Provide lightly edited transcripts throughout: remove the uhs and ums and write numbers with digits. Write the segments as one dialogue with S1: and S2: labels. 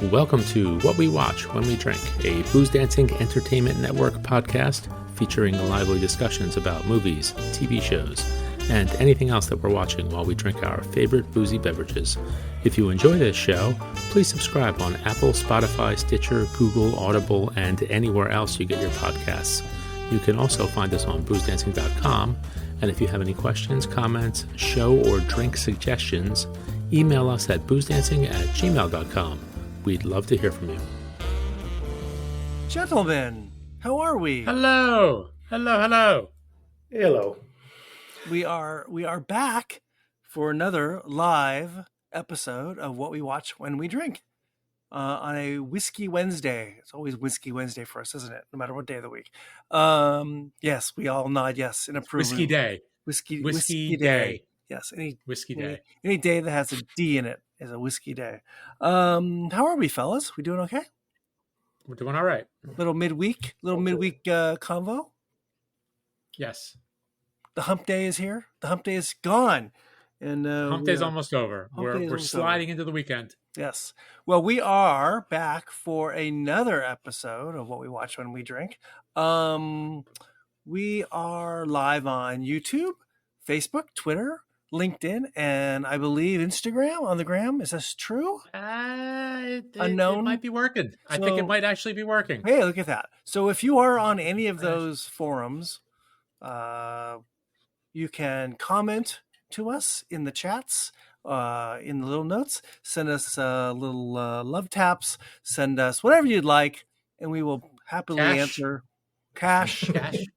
S1: Welcome to What We Watch When We Drink, a Booze Dancing Entertainment Network podcast featuring lively discussions about movies, TV shows, and anything else that we're watching while we drink our favorite boozy beverages. If you enjoy this show, please subscribe on Apple, Spotify, Stitcher, Google, Audible, and anywhere else you get your podcasts. You can also find us on boozdancing.com, and if you have any questions, comments, show or drink suggestions, email us at boozdancing@gmail.com. We'd love to hear from you.
S2: Gentlemen, how are we?
S1: Hello. Hello.
S2: We are back for another live episode of What We Watch When We Drink on a Whisky Wednesday. It's always Whisky Wednesday for us, isn't it? No matter what day of the week. Yes, we all nod yes in approval.
S1: Whiskey Day.
S2: Whiskey Day. Yes, any day that has a D in it is a whiskey day. How are we, fellas? We doing okay?
S1: We're doing all right.
S2: Little midweek convo.
S1: Yes.
S2: The hump day is here. The hump day is gone. And
S1: hump day's almost over. We're sliding into the weekend.
S2: Yes. Well, we are back for another episode of What We Watch When We Drink. We are live on YouTube, Facebook, Twitter, LinkedIn, and I believe Instagram on the gram. Is this true? Unknown?
S1: It might be working. I think it might actually be working.
S2: Hey, look at that. So if you are on any of those forums, you can comment to us in the chats, in the little notes, send us little love taps, send us whatever you'd like, and we will happily answer. Cash.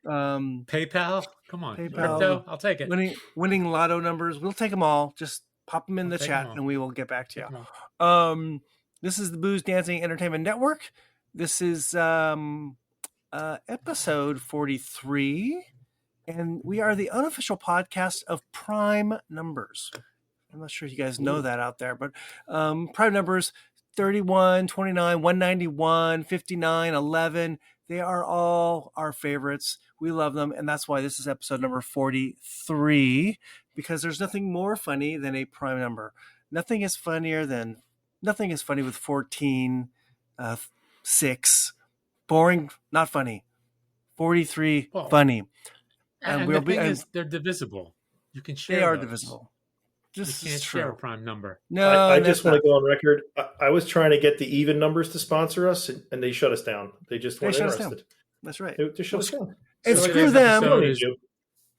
S1: PayPal. Come on.
S2: PayPal.
S1: Crypto. I'll take it.
S2: Winning lotto numbers. We'll take them all. Just pop them in the chat and we will get back to you. This is the Booze Dancing Entertainment Network. This is episode 43. And we are the unofficial podcast of prime numbers. I'm not sure if you guys know that out there, but prime numbers 31, 29, 191, 59, 11. They are all our favorites. We love them. And that's why this is episode number 43, because there's nothing more funny than a prime number. Nothing is funny with 14, 6. Boring, not funny. 43, funny.
S1: And the thing is, they're divisible. You can share.
S2: They are
S1: those.
S2: Divisible.
S1: You can't share a prime number.
S3: No, I just want to go on record. I was trying to get the even numbers to sponsor us, and they shut us down. They just weren't interested.
S2: That's right.
S3: They shut us down.
S2: And
S3: so
S2: screw them.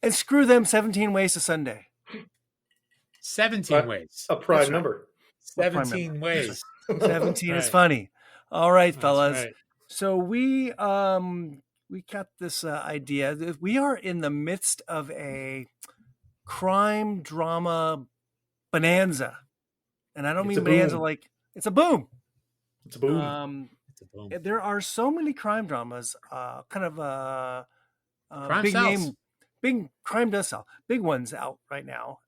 S2: And screw them 17 ways to Sunday.
S1: 17 ways.
S3: A prime number.
S1: 17 ways.
S2: 17 is funny. All right, fellas. Right. So we got this idea that we are in the midst of a crime drama bonanza. And I don't mean bonanza like it's a boom.
S3: It's a boom.
S2: There are so many crime dramas,
S1: crime
S2: big
S1: sells.
S2: name, big crime does sell. Big ones out right now.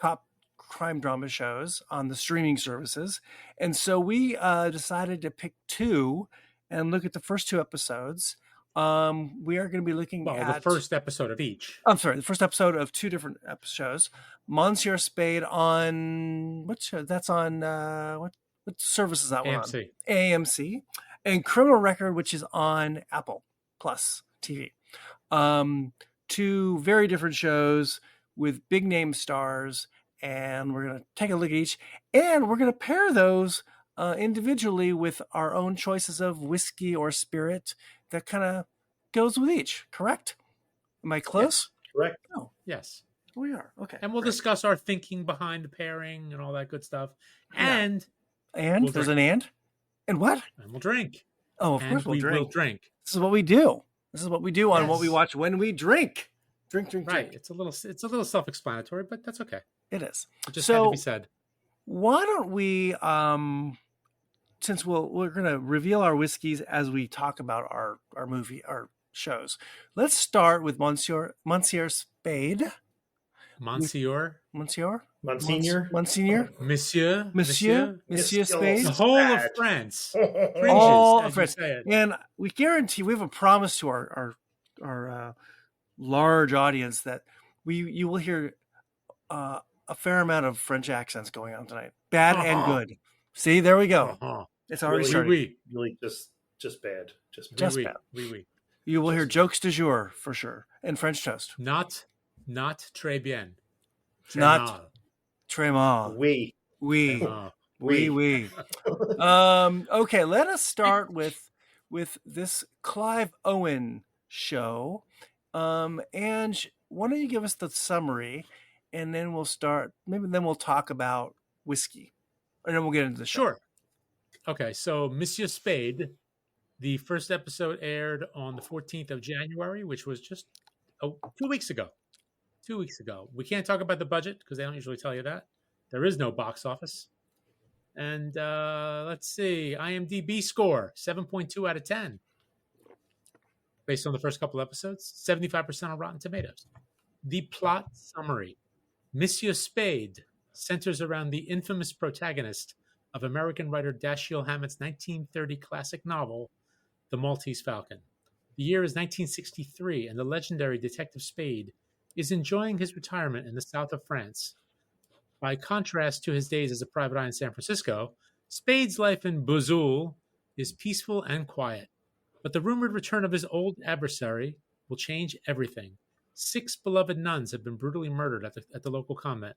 S2: Top crime drama shows on the streaming services. And so we decided to pick two and look at the first two episodes. We are going to be looking at
S1: the first episode of each.
S2: I'm sorry, the first episode of two different shows. Monsieur, Spade on what show? That's on what service is that one
S1: AMC.
S2: On? AMC, and Criminal Record, which is on Apple Plus TV. Two very different shows with big name stars, and we're going to take a look at each, and we're going to pair those individually with our own choices of whiskey or spirit that kind of goes with each. Correct? Am I close?
S3: Yes, correct.
S2: Oh,
S1: yes,
S2: we are. Okay,
S1: and we'll discuss our thinking behind the pairing and all that good stuff. And
S2: there's drink. And what?
S1: And we'll drink.
S2: Oh, of course we'll drink.
S1: Will drink.
S2: This is what we do. This is what we do on What We Watch When We Drink. Drink.
S1: Right. It's a little self-explanatory, but that's okay.
S2: It is.
S1: It just had to be said.
S2: Why don't we, since we're going to reveal our whiskeys as we talk about our shows. Let's start with Monsieur Spade.
S1: Monsieur
S2: Spade.
S1: The whole of France.
S2: All of France. And we guarantee, we have a promise to our large audience that you will hear a fair amount of French accents going on tonight. Bad and good. See, there we go.
S1: Uh-huh.
S2: It's already
S3: Really,
S2: starting.
S3: really just bad. Just
S2: Just
S1: Oui,
S2: bad.
S1: oui, oui.
S2: You will hear jokes du jour for sure. And French toast.
S1: Not très bien. Très
S2: Not
S1: mal.
S2: très mal.
S3: we.
S2: Oui.
S1: mal.
S2: Oui. Okay, let us start with this Clive Owen show. And why don't you give us the summary, and then we'll start. Maybe then we'll talk about whiskey, and then we'll get into the show.
S1: Sure. Okay, so Monsieur Spade, the first episode aired on the 14th of January, which was just 2 weeks ago. 2 weeks ago. We can't talk about the budget because they don't usually tell you that. There is no box office. And let's see, IMDb score 7.2 out of 10, based on the first couple episodes. 75% on Rotten Tomatoes. The plot summary: Monsieur Spade centers around the infamous protagonist of American writer Dashiell Hammett's 1930 classic novel, The Maltese Falcon. The year is 1963, and the legendary Detective Spade is enjoying his retirement in the south of France. By contrast to his days as a private eye in San Francisco, Spade's life in Bouzoul is peaceful and quiet. But the rumored return of his old adversary will change everything. 6 beloved nuns have been brutally murdered at the local convent.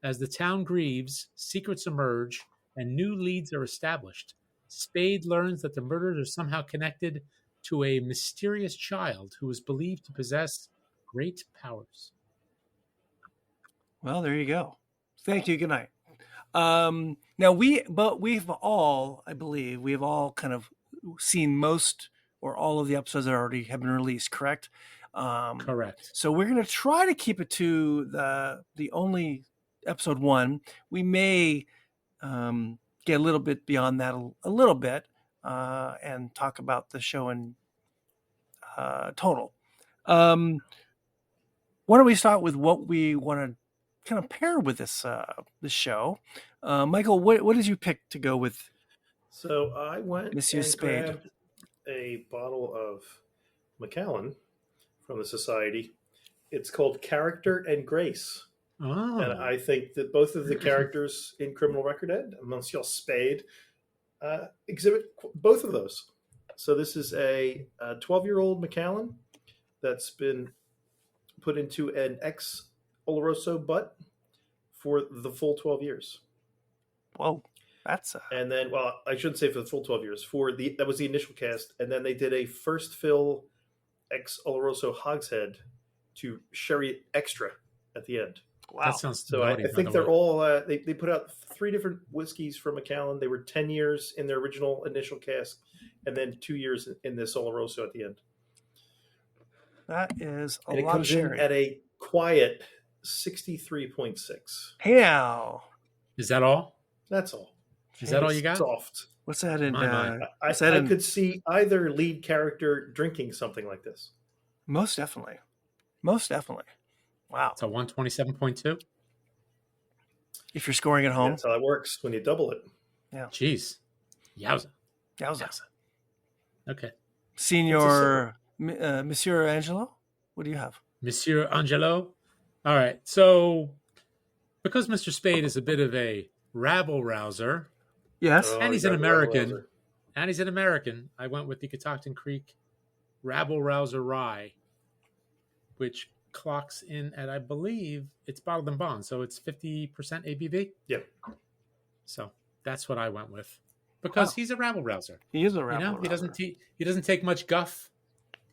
S1: As the town grieves, secrets emerge, and new leads are established. Spade learns that the murders are somehow connected to a mysterious child who is believed to possess great powers.
S2: Well, there you go. Thank you. Good night. Now we've all, I believe, we have all kind of seen most or all of the episodes that already have been released. Correct.
S1: Correct.
S2: So we're going to try to keep it to the only episode 1. We may get a little bit beyond that a little bit and talk about the show in total. Why don't we start with what we want to kind of pair with this show? Michael, what did you pick to go with?
S3: So I went
S2: Monsieur
S3: and
S2: Spade.
S3: grabbed a bottle of Macallan from the Society. It's called Character and Grace.
S1: Oh.
S3: And I think that both of the characters in Criminal Record Ed, Monsieur Spade, exhibit both of those. So this is a 12-year-old Macallan that's been put into an ex-Oloroso butt for the full 12 years.
S2: Whoa, that's
S3: And then, well, I shouldn't say for the full 12 years. That was the initial cast, and then they did a first fill ex-Oloroso hogshead to sherry it extra at the end.
S2: wow.
S1: That sounds
S3: So
S1: naughty,
S3: I
S1: by
S3: think
S1: the
S3: they're
S1: way.
S3: all they put out 3 different whiskeys from Macallan. They were 10 years in their original initial cast, and then 2 years in this Oloroso at the end.
S2: That is a
S3: And it
S2: lot of
S3: comes in
S2: sherry.
S3: at a quiet 63.6.
S2: Hey now,
S1: Is that all?
S3: That's all.
S1: Is that all you got?
S3: Soft.
S2: what's that in?
S1: My.
S3: I could see either lead character drinking something like this.
S2: Most definitely. Wow.
S1: It's a 127.2.
S2: If you're scoring at home,
S3: That's how it works when you double it.
S1: Jeez. Yowza.
S2: yowza.
S1: Okay.
S2: Senior Monsieur Angelo, what do you have?
S1: Monsieur Angelo. All right. So, because Mr. Spade is a bit of a rabble rouser,
S2: Yes.
S1: and he's
S3: you
S1: an
S3: got a
S1: American,
S3: rouser.
S1: I went with the Catoctin Creek Rabble Rouser Rye, which clocks in at, I believe, it's bottled and bond, so it's 50% ABV.
S3: Yep.
S1: So that's what I went with, because
S2: Wow.
S1: he's a rabble rouser.
S2: He is a rabble
S1: He
S2: rouser.
S1: doesn't take much guff.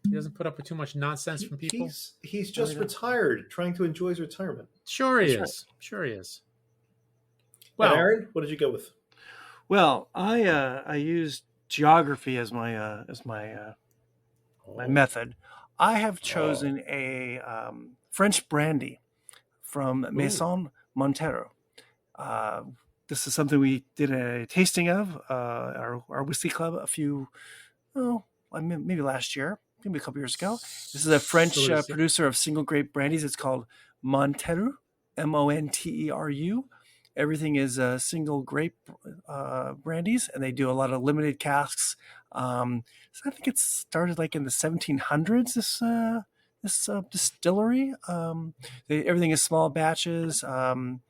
S1: He doesn't put up with too much nonsense from people.
S3: He's just retired, trying to enjoy his retirement.
S1: Sure he
S2: That's
S1: is. Sure he is.
S3: Well,
S1: Well,
S3: Aaron, what did you go with?
S2: Well, I used geography as my my method. I have chosen a French brandy from Maison Montero. This is something we did a tasting of our whiskey club maybe last year, maybe a couple years ago. This is a French producer of single grape brandies. It's called Monteru, Monteru. Everything is single grape brandies, and they do a lot of limited casks. So I think it started like in the 1700s. This distillery. Everything is small batches, and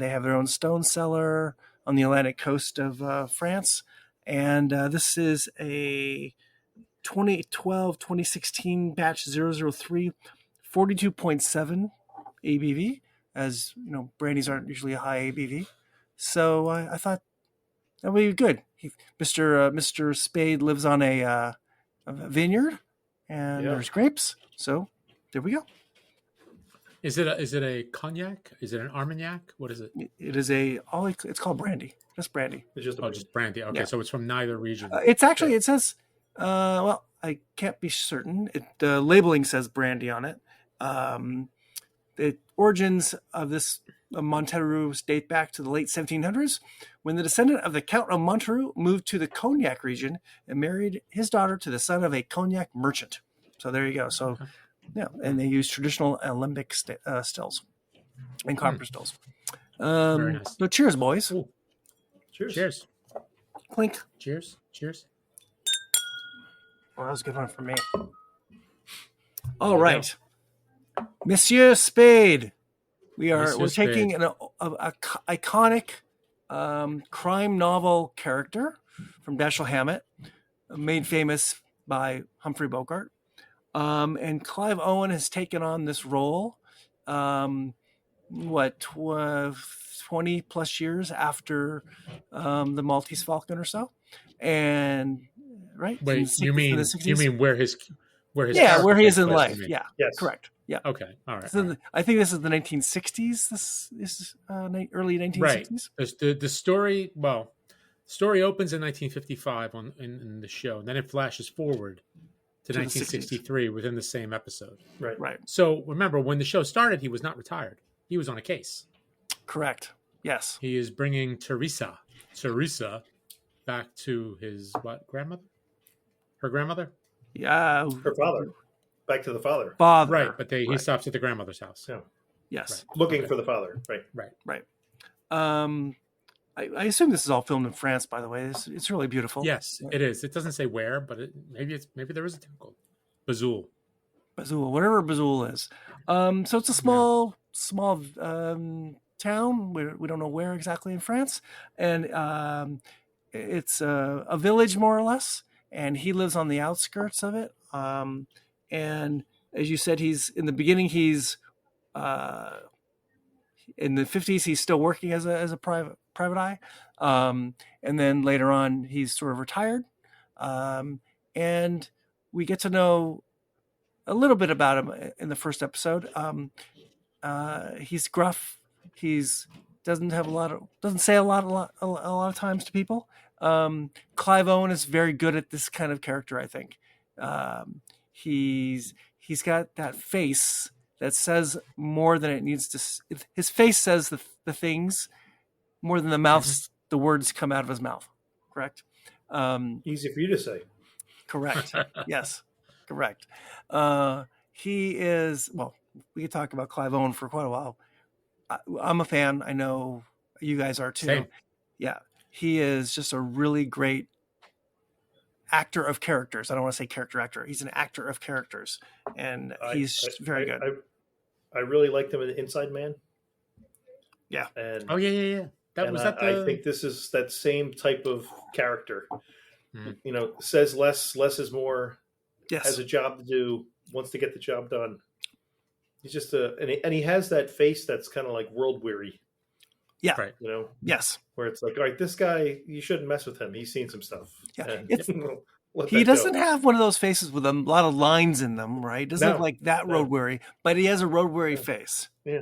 S2: they have their own stone cellar. on the Atlantic coast of France. And this is a 2012-2016 batch 003, 42.7 ABV. As you know, brandies aren't usually a high ABV. So I thought that would be good. Mr. Spade lives on a vineyard, and there's grapes. So there we go.
S1: Is it a cognac? Is it an Armagnac? What is it?
S2: It is it's called brandy. Just brandy.
S3: It's just
S1: just brandy. Okay, so it's from neither region.
S2: It's actually, it says, well, I can't be certain. The labeling says brandy on it. The origins of this Monteru date back to the late 1700s, when the descendant of the Count of Monteru moved to the Cognac region and married his daughter to the son of a cognac merchant. So there you go. So, yeah, and they use traditional alembic stills and copper stills.
S1: Very nice.
S2: So cheers, boys.
S1: Ooh. Cheers.
S2: Clink.
S1: Cheers.
S2: Well, that was a good one for me. All right. Monsieur Spade. We're taking an iconic crime novel character from Dashiell Hammett, made famous by Humphrey Bogart. And Clive Owen has taken on this role, 20 plus years after the Maltese Falcon or so. And right?
S1: Wait, you mean where his
S2: where he is in life? Yeah,
S3: yes,
S2: correct. Yeah.
S1: Okay. All right.
S2: So I think this is the 1960s. This is early 1960s.
S1: Right. The story. Well, story opens in 1955 in the show, and then it flashes forward to 1963 within the same episode.
S2: Right.
S1: So remember, when the show started, he was not retired. He was on a case.
S2: Correct. Yes.
S1: He is bringing Teresa back to his grandmother? Her grandmother?
S2: Yeah.
S3: Her father. Back to the father.
S1: Right, but he stops at the grandmother's house.
S3: Yeah.
S2: Yes.
S3: Right. Looking for the father.
S2: Right. I assume this is all filmed in France, by the way. It's really beautiful.
S1: Yes, it is. It doesn't say where, but maybe there is a town called Bazul,
S2: whatever Bazul is. So it's a small town. We don't know where exactly in France, and it's a village more or less. And he lives on the outskirts of it. And as you said, in the beginning he's in the 50s. He's still working as a private eye, and then later on he's sort of retired. And we get to know a little bit about him in the first episode. He's gruff. Doesn't say a lot of times to people. Clive Owen is very good at this kind of character, I think. He's got that face that says more than it needs to. His face says the things more than the mouth. The words come out of his mouth. Correct.
S3: Easy for you to say.
S2: Correct. Yes. Correct. He is. Well, we could talk about Clive Owen for quite a while. I'm a fan. I know you guys are too.
S1: Same.
S2: Yeah. He is just a really great actor of characters. I don't want to say character actor. He's an actor of characters, and he's very good.
S3: I really liked him in Inside Man.
S2: Yeah.
S3: And
S1: yeah.
S3: I think this is that same type of character. Says less is more.
S2: Yes.
S3: Has a job to do. Wants to get the job done. He's just and he has that face that's kind of like world weary.
S2: Yeah.
S1: Right.
S2: Yes.
S3: Where it's like, all right, this guy, you shouldn't mess with him. He's seen some stuff.
S2: Yeah. He doesn't have one of those faces with a lot of lines in them, right? Doesn't look like that road weary, but he has a road weary face.
S3: Yeah.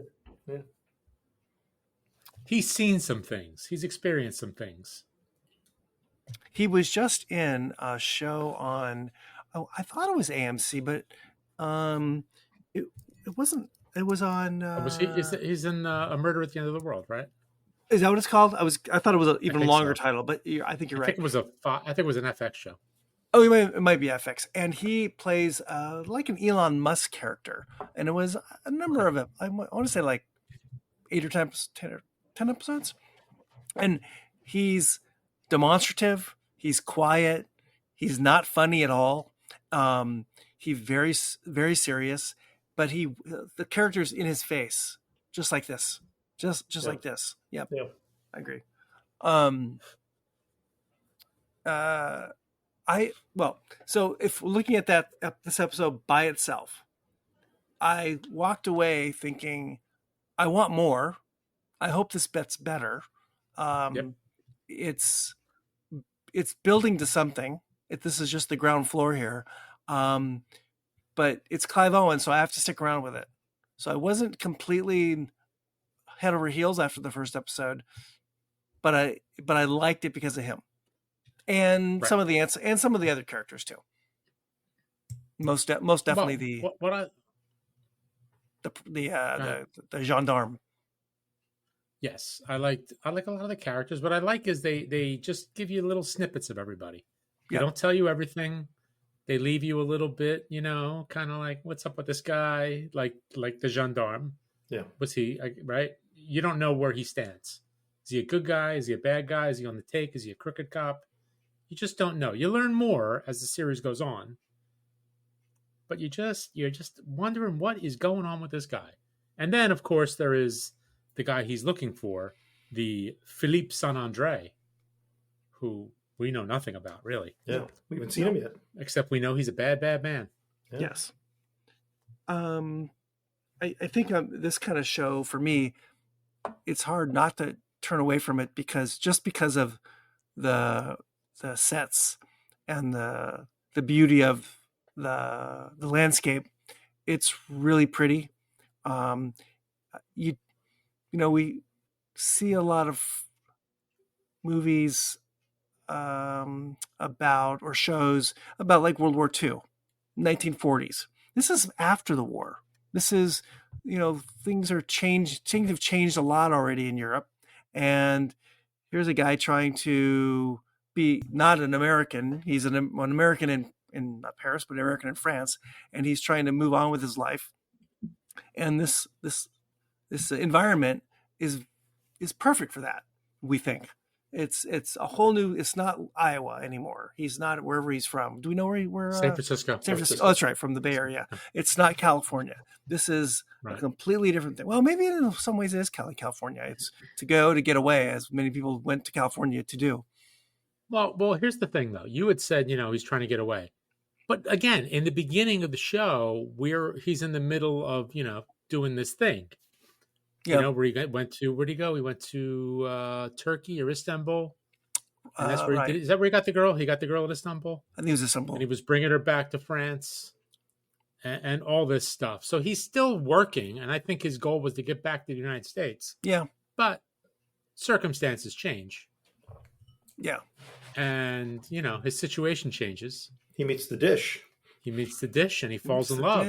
S1: He's seen some things. He's experienced some things.
S2: He was just in a show on, I thought it was AMC, but it wasn't. It was on.
S1: He's in A Murder at the End of the World, right?
S2: Is that what it's called? I thought it was an even longer title, but I think you're right.
S1: I think it was an FX show.
S2: Oh, it might be FX, and he plays like an Elon Musk character, and it was a number of it. I want to say like 8 or 10 episodes, and he's demonstrative. He's quiet. He's not funny at all. He's very, very serious, but the character's in his face, just like this. Just like this. Yep.
S3: Yeah.
S2: I agree. Um, so if looking at this episode by itself, I walked away thinking, I want more. I hope this gets better.
S1: Yep.
S2: It's building to something. This is just the ground floor here. But it's Clive Owen, so I have to stick around with it. So I wasn't completely head over heels after the first episode, but I liked it because of him, and
S1: Right.
S2: some of the and some of the other characters too. Most definitely
S1: Well,
S2: the gendarme.
S1: Yes, I like a lot of the characters. What I like is they just give you little snippets of everybody. They
S2: Yeah.
S1: don't tell you everything. They leave you a little bit, kind of like, what's up with this guy? Like the gendarme.
S3: Yeah.
S1: What's he, right? You don't know where he stands. Is he a good guy? Is he a bad guy? Is he on the take? Is he a crooked cop? You just don't know. You learn more as the series goes on, but you're just wondering what is going on with this guy. And then, of course, there is the guy he's looking for, the Philippe Saint Andre, who we know nothing about, really.
S3: Yeah. We haven't seen him yet.
S1: Except we know he's a bad, bad man.
S3: Yeah.
S2: Yes. I think this kind of show, for me, it's hard not to turn away from it because of the sets and the beauty of the landscape. It's really pretty. We see a lot of movies about, or shows about, like World War II, 1940s. This is after the war. This is, things have changed a lot already in Europe. And here's a guy trying to be not an American. He's an American in Paris, but an American in France. And he's trying to move on with his life. And this environment is perfect for that, we think. It's a whole new. It's not Iowa anymore. He's not wherever he's from. Do we know where?
S1: San Francisco.
S2: San Francisco. Oh, that's right, from the Bay Area. It's not California. This is a completely different thing. Well, maybe in some ways it is California. It's to get away, as many people went to California to do.
S1: Well, here's the thing, though. You had said, he's trying to get away, but again, in the beginning of the show, he's in the middle of doing this thing.
S2: Yeah.
S1: Where he went to? Where'd he go? He went to Turkey or Istanbul. And that's where he did. Is that where he got the girl? He got the girl in Istanbul.
S2: I think it was Istanbul.
S1: And he was bringing her back to France, and all this stuff. So he's still working, and I think his goal was to get back to the United States.
S2: Yeah.
S1: But circumstances change.
S2: Yeah.
S1: And his situation changes.
S3: He meets the dish.
S1: He meets the dish, and he falls in love,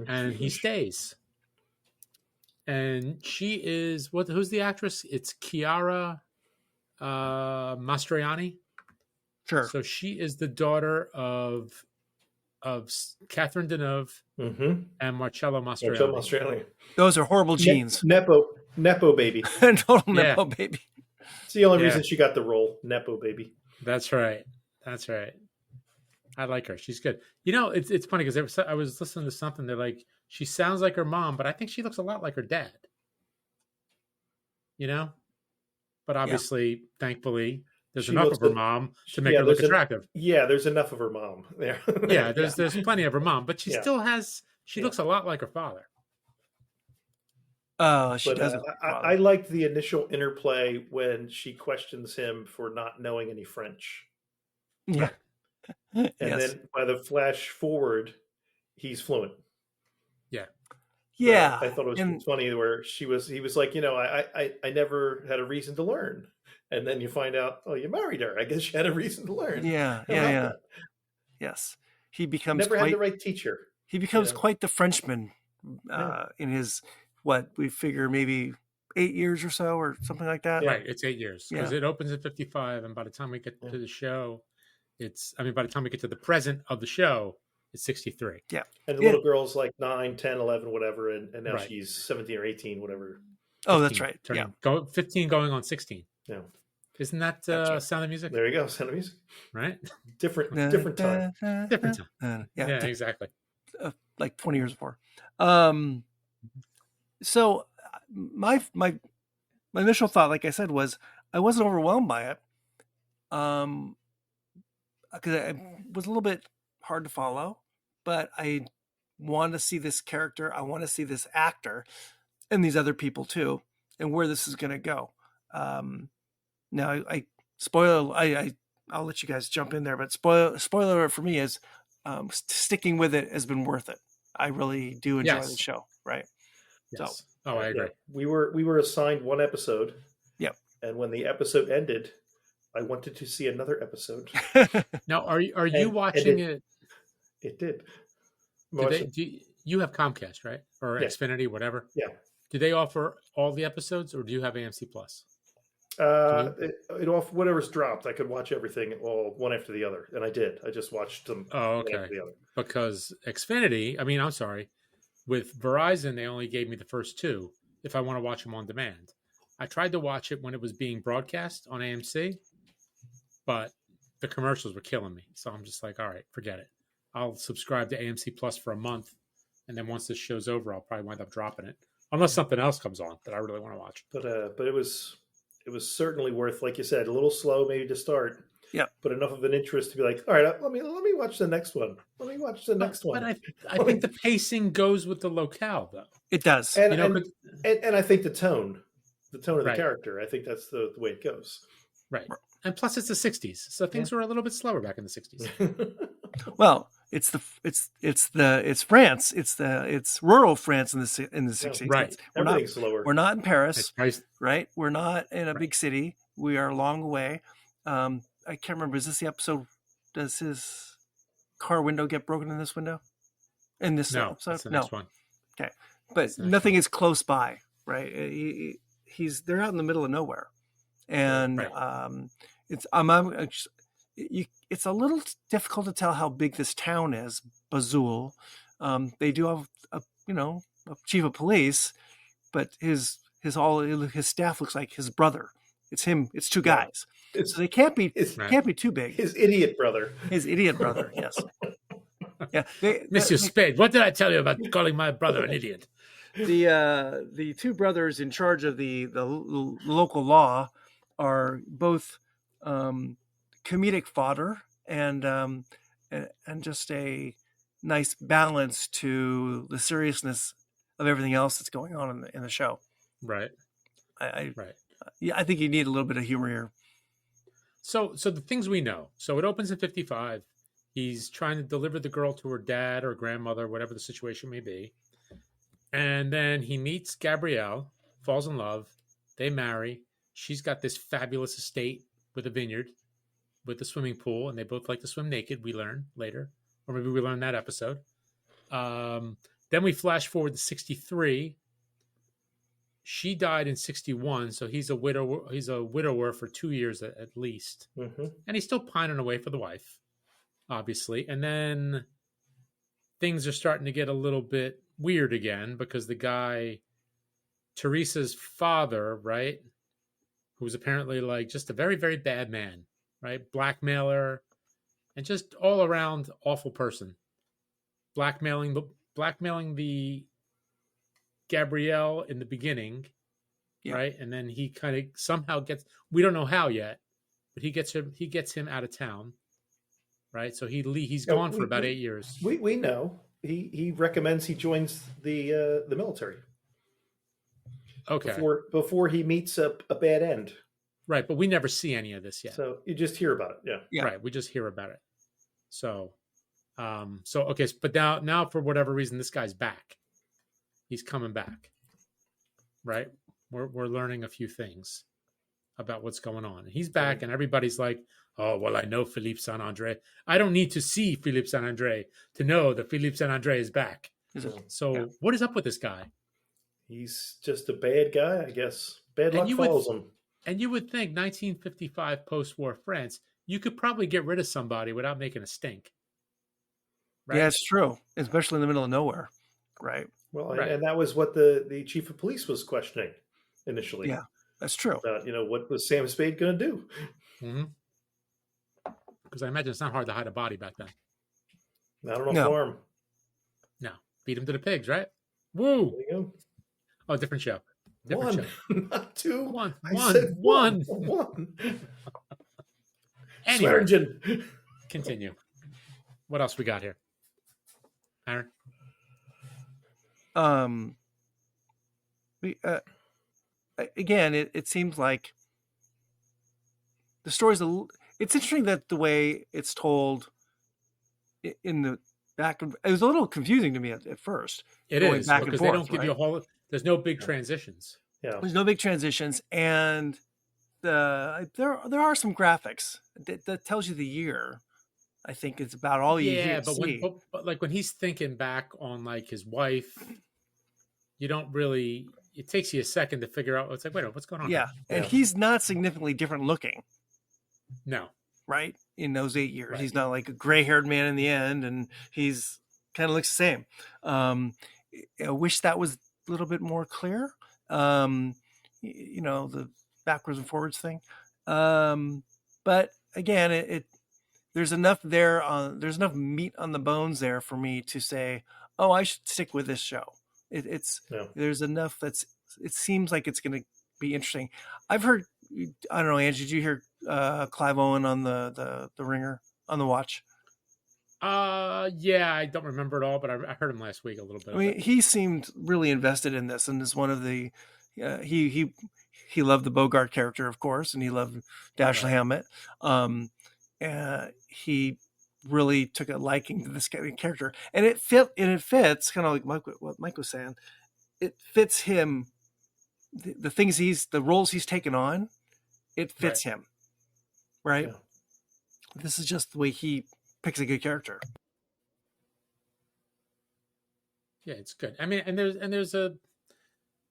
S1: and he stays. And she is who's the actress? It's Chiara Mastroianni.
S2: Sure.
S1: So she is the daughter of Catherine Deneuve and Marcello Mastroianni.
S2: Those are horrible genes.
S3: Nepo baby.
S2: Total Nepo baby.
S3: It's the only reason she got the role. Nepo baby.
S1: That's right. I like her. She's good. It's funny because I was listening to something. They're like, she sounds like her mom, but I think she looks a lot like her dad. But obviously, thankfully, there's enough of her mom to make her look attractive.
S3: There's enough of her mom there.
S1: There's plenty of her mom, but she still has. She looks a lot like her father.
S2: Oh, she does.
S3: I liked the initial interplay when she questions him for not knowing any French.
S2: Yeah.
S3: And then by the flash forward, he's fluent.
S1: Yeah.
S2: Yeah.
S3: I thought it was funny where he was like, I never had a reason to learn. And then you find out, oh, you married her. I guess you had a reason to learn.
S2: Yeah. Yes. He becomes
S3: never had the right teacher.
S2: He becomes quite the Frenchman in his, we figure maybe 8 years or so or something like that.
S1: Right. It's 8 years because it opens at 55. And by the time we get to the show, by the time we get to the present of the show, it's 63.
S2: Yeah.
S3: And the little girl's like 9, 10, 11, whatever. And now she's 17 or 18, whatever.
S1: 15,
S2: oh, that's right.
S1: 15 going on 16.
S3: Yeah.
S1: Isn't that Sound of Music?
S3: There you go. Sound of Music.
S1: Right.
S3: Different time.
S1: Different time. Yeah, exactly.
S2: Like 20 years before. So my initial thought, like I said, was I wasn't overwhelmed by it. Because it was a little bit hard to follow, but I want to see this character. I want to see this actor and these other people too, and where this is going to go. Now, I'll let you guys jump in there, but spoiler alert for me is sticking with it has been worth it. I really do enjoy the show, right?
S1: Yes.
S2: So,
S1: I agree.
S3: We were assigned one episode.
S2: Yep.
S3: And when the episode ended, I wanted to see another episode.
S1: Now, are you watching it?
S3: It did.
S1: You have Comcast, right? Or
S3: Yeah.
S1: Xfinity, whatever.
S3: Yeah.
S1: Do they offer all the episodes, or do you have AMC Plus?
S3: It off whatever's dropped. I could watch everything all one after the other, and I did. I just watched them.
S1: Oh,
S3: one
S1: okay.
S3: after the other.
S1: Because Xfinity, I'm sorry, with Verizon, they only gave me the first two if I want to watch them on demand. I tried to watch it when it was being broadcast on AMC, but the commercials were killing me. So I'm just like, all right, forget it. I'll subscribe to AMC Plus for a month, and then once this show's over, I'll probably wind up dropping it, unless something else comes on that I really want to watch.
S3: But it was certainly worth, like you said, a little slow maybe to start.
S2: Yeah.
S3: But enough of an interest to be like, all right, let me watch the next one. Let me watch the next one.
S1: But I think the pacing goes with the locale, though.
S2: it does.
S3: And,
S1: You know,
S3: and I think the tone of the
S1: Right.
S3: character, I think that's the way it goes.
S1: Right. And plus, it's the '60s, so things were a little bit slower back in the '60s.
S2: Well, it's France. It's rural France in the 60s.
S1: Right.
S3: Everything's slower.
S2: We're not in Paris,
S1: It's
S2: right? We're not in a
S1: Right.
S2: big city. We are a long way. I can't remember. Is this the episode? Does his car window get broken in this window? In this
S1: No,
S2: episode?
S1: that's the
S2: No.
S1: next one.
S2: But
S1: That's the next
S2: nothing is close by, right? They're out in the middle of nowhere, and
S1: Right.
S2: it's a little difficult to tell how big this town is, Bazul. They do have a chief of police, but his staff looks like his brother. It's him. It's two
S3: Yeah.
S2: guys. So they can't be
S3: Right.
S2: can't be too big.
S3: His idiot brother.
S2: His idiot brother. Yes. Yeah.
S1: Monsieur Spade, what did I tell you about calling my brother an idiot?
S2: The two brothers in charge of the local law are both comedic fodder and just a nice balance to the seriousness of everything else that's going on in the show.
S1: Right.
S2: Right. Yeah, I think you need a little bit of humor here.
S1: So the things we know. So it opens in 55. He's trying to deliver the girl to her dad or grandmother, whatever the situation may be. And then he meets Gabrielle, falls in love. They marry. She's got this fabulous estate with a vineyard, with a swimming pool, and they both like to swim naked, we learn later. Or maybe we learn that episode. Then we flash forward to 63. She died in 61, so he's a widower for 2 years at least.
S3: Mm-hmm.
S1: And he's still pining away for the wife, obviously. And then things are starting to get a little bit weird again because the guy, Teresa's father, right, who's apparently like just a very, very bad man, right? Blackmailer and just all around awful person. Blackmailing the Gabrielle in the beginning, right? And then he kind of somehow gets, we don't know how yet, but he gets him out of town, right? So he's gone for about 8 years.
S3: We know. He recommends he joins the military.
S1: Okay.
S3: Before he meets a bad end.
S1: Right, but we never see any of this yet.
S3: So you just hear about it,
S2: Yeah.
S1: Right, we just hear about it. So okay, but now for whatever reason, this guy's back. He's coming back, right? We're learning a few things about what's going on. He's back, and everybody's like, "Oh, well, I know Philippe Saint-André. I don't need to see Philippe Saint-André to know that Philippe Saint-André is back." So what is up with this guy?
S3: He's just a bad guy, I guess. Bad luck follows him.
S1: And you would think 1955 post-war France, you could probably get rid of somebody without making a stink. Right?
S2: Yeah, it's true, especially in the middle of nowhere, right?
S3: Well,
S1: Right.
S3: and that was what the chief of police was questioning initially.
S2: Yeah, that's true.
S3: What was Sam Spade going to do?
S1: Because I imagine it's not hard to hide a body back then.
S3: Not on a
S2: No.
S3: farm.
S1: No, beat him to the pigs, right? Woo!
S3: There you go.
S1: Oh, different show. Different
S3: One,
S1: show.
S3: not two.
S1: One.
S3: I
S1: One.
S3: said
S1: One.
S3: One.
S1: Anyway,
S3: Swearingen.
S1: continue. What else we got here? Aaron?
S2: Again, it seems like the story's it's interesting that the way it's told in the back of it was a little confusing to me at first.
S1: It
S2: going
S1: is,
S2: back and
S1: because
S2: forth,
S1: they don't give you a whole. There's no big transitions.
S3: Yeah.
S2: There's no big transitions, and there are some graphics that tells you the year. I think it's about all you
S1: Yeah,
S2: see.
S1: but like when he's thinking back on like his wife, you don't really. It takes you a second to figure out. It's like, wait, what's going on?
S2: Yeah,
S1: here?
S2: and he's not significantly different looking,
S1: No.
S2: right? In those 8 years,
S1: Right.
S2: he's not like a gray-haired man in the end, and he's kind of looks the same. I wish that was a little bit more clear. The backwards and forwards thing. But again, there's enough there. There's enough meat on the bones there for me to say, oh, I should stick with this show. There's enough it seems like it's going to be interesting. I've heard, I don't know, Angie, did you hear Clive Owen on the Ringer on the Watch?
S1: Yeah, I don't remember it all, but I heard him last week a little bit.
S2: I mean, he seemed really invested in this, and is one of the he loved the Bogart character, of course, and he loved Dashiell Hammett. He really took a liking to this character, and it fits kind of like what Mike was saying. It fits him. The roles he's taken on, it fits him, right?
S3: Yeah.
S2: This is just the way he picks a good character.
S1: Yeah, it's good. I mean, there's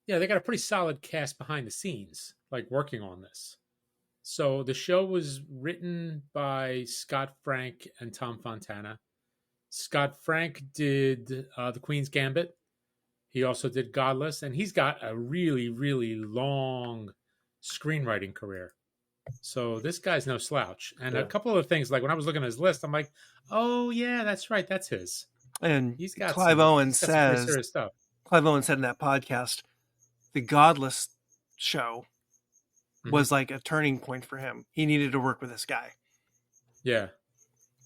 S1: they got a pretty solid cast behind the scenes, like working on this. So the show was written by Scott Frank and Tom Fontana. Scott Frank did The Queen's Gambit. He also did Godless, and he's got a really, really long screenwriting career. So this guy's no slouch. And a couple of things, like when I was looking at his list, I'm like, oh yeah, that's right, that's his.
S2: And
S1: He's got
S2: Clive Owen says,
S1: serious stuff.
S2: Clive Owen said in that podcast, the Godless show was like a turning point for him. He needed to work with this guy.
S1: Yeah.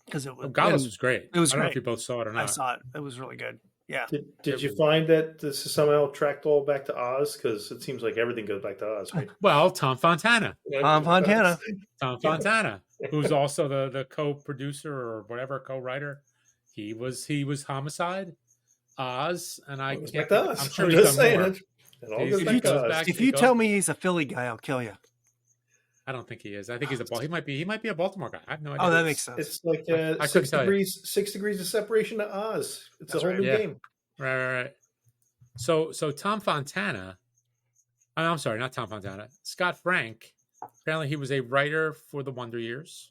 S2: Because
S1: Godless was great.
S2: It was
S1: I don't know
S2: great.
S1: if you both saw it or not.
S2: I saw it. It was really good. Yeah.
S3: Did you find that this is somehow tracked all back to Oz? Because it seems like everything goes back to Oz, right?
S1: Well, Tom Fontana.
S2: Tom Fontana,
S1: who's also the co-producer or whatever, co-writer. He was Homicide, Oz, and I
S3: Goes
S1: can't.
S3: back to Oz.
S1: I'm sure
S3: I'm
S1: he's
S3: just
S1: done
S3: saying
S1: more.
S3: it. It all goes back to Oz.
S2: if you tell me he's a Philly guy, I'll kill you.
S1: I don't think he is. I think he's he might be a Baltimore guy. I have no idea.
S2: Oh, that makes sense.
S3: It's like
S1: I
S3: 6 degrees of separation to Oz. It's
S2: That's
S3: a whole
S2: right.
S3: new
S1: Yeah.
S3: game.
S1: Right. So Tom Fontana. I'm sorry, not Tom Fontana. Scott Frank. Apparently, he was a writer for the Wonder Years.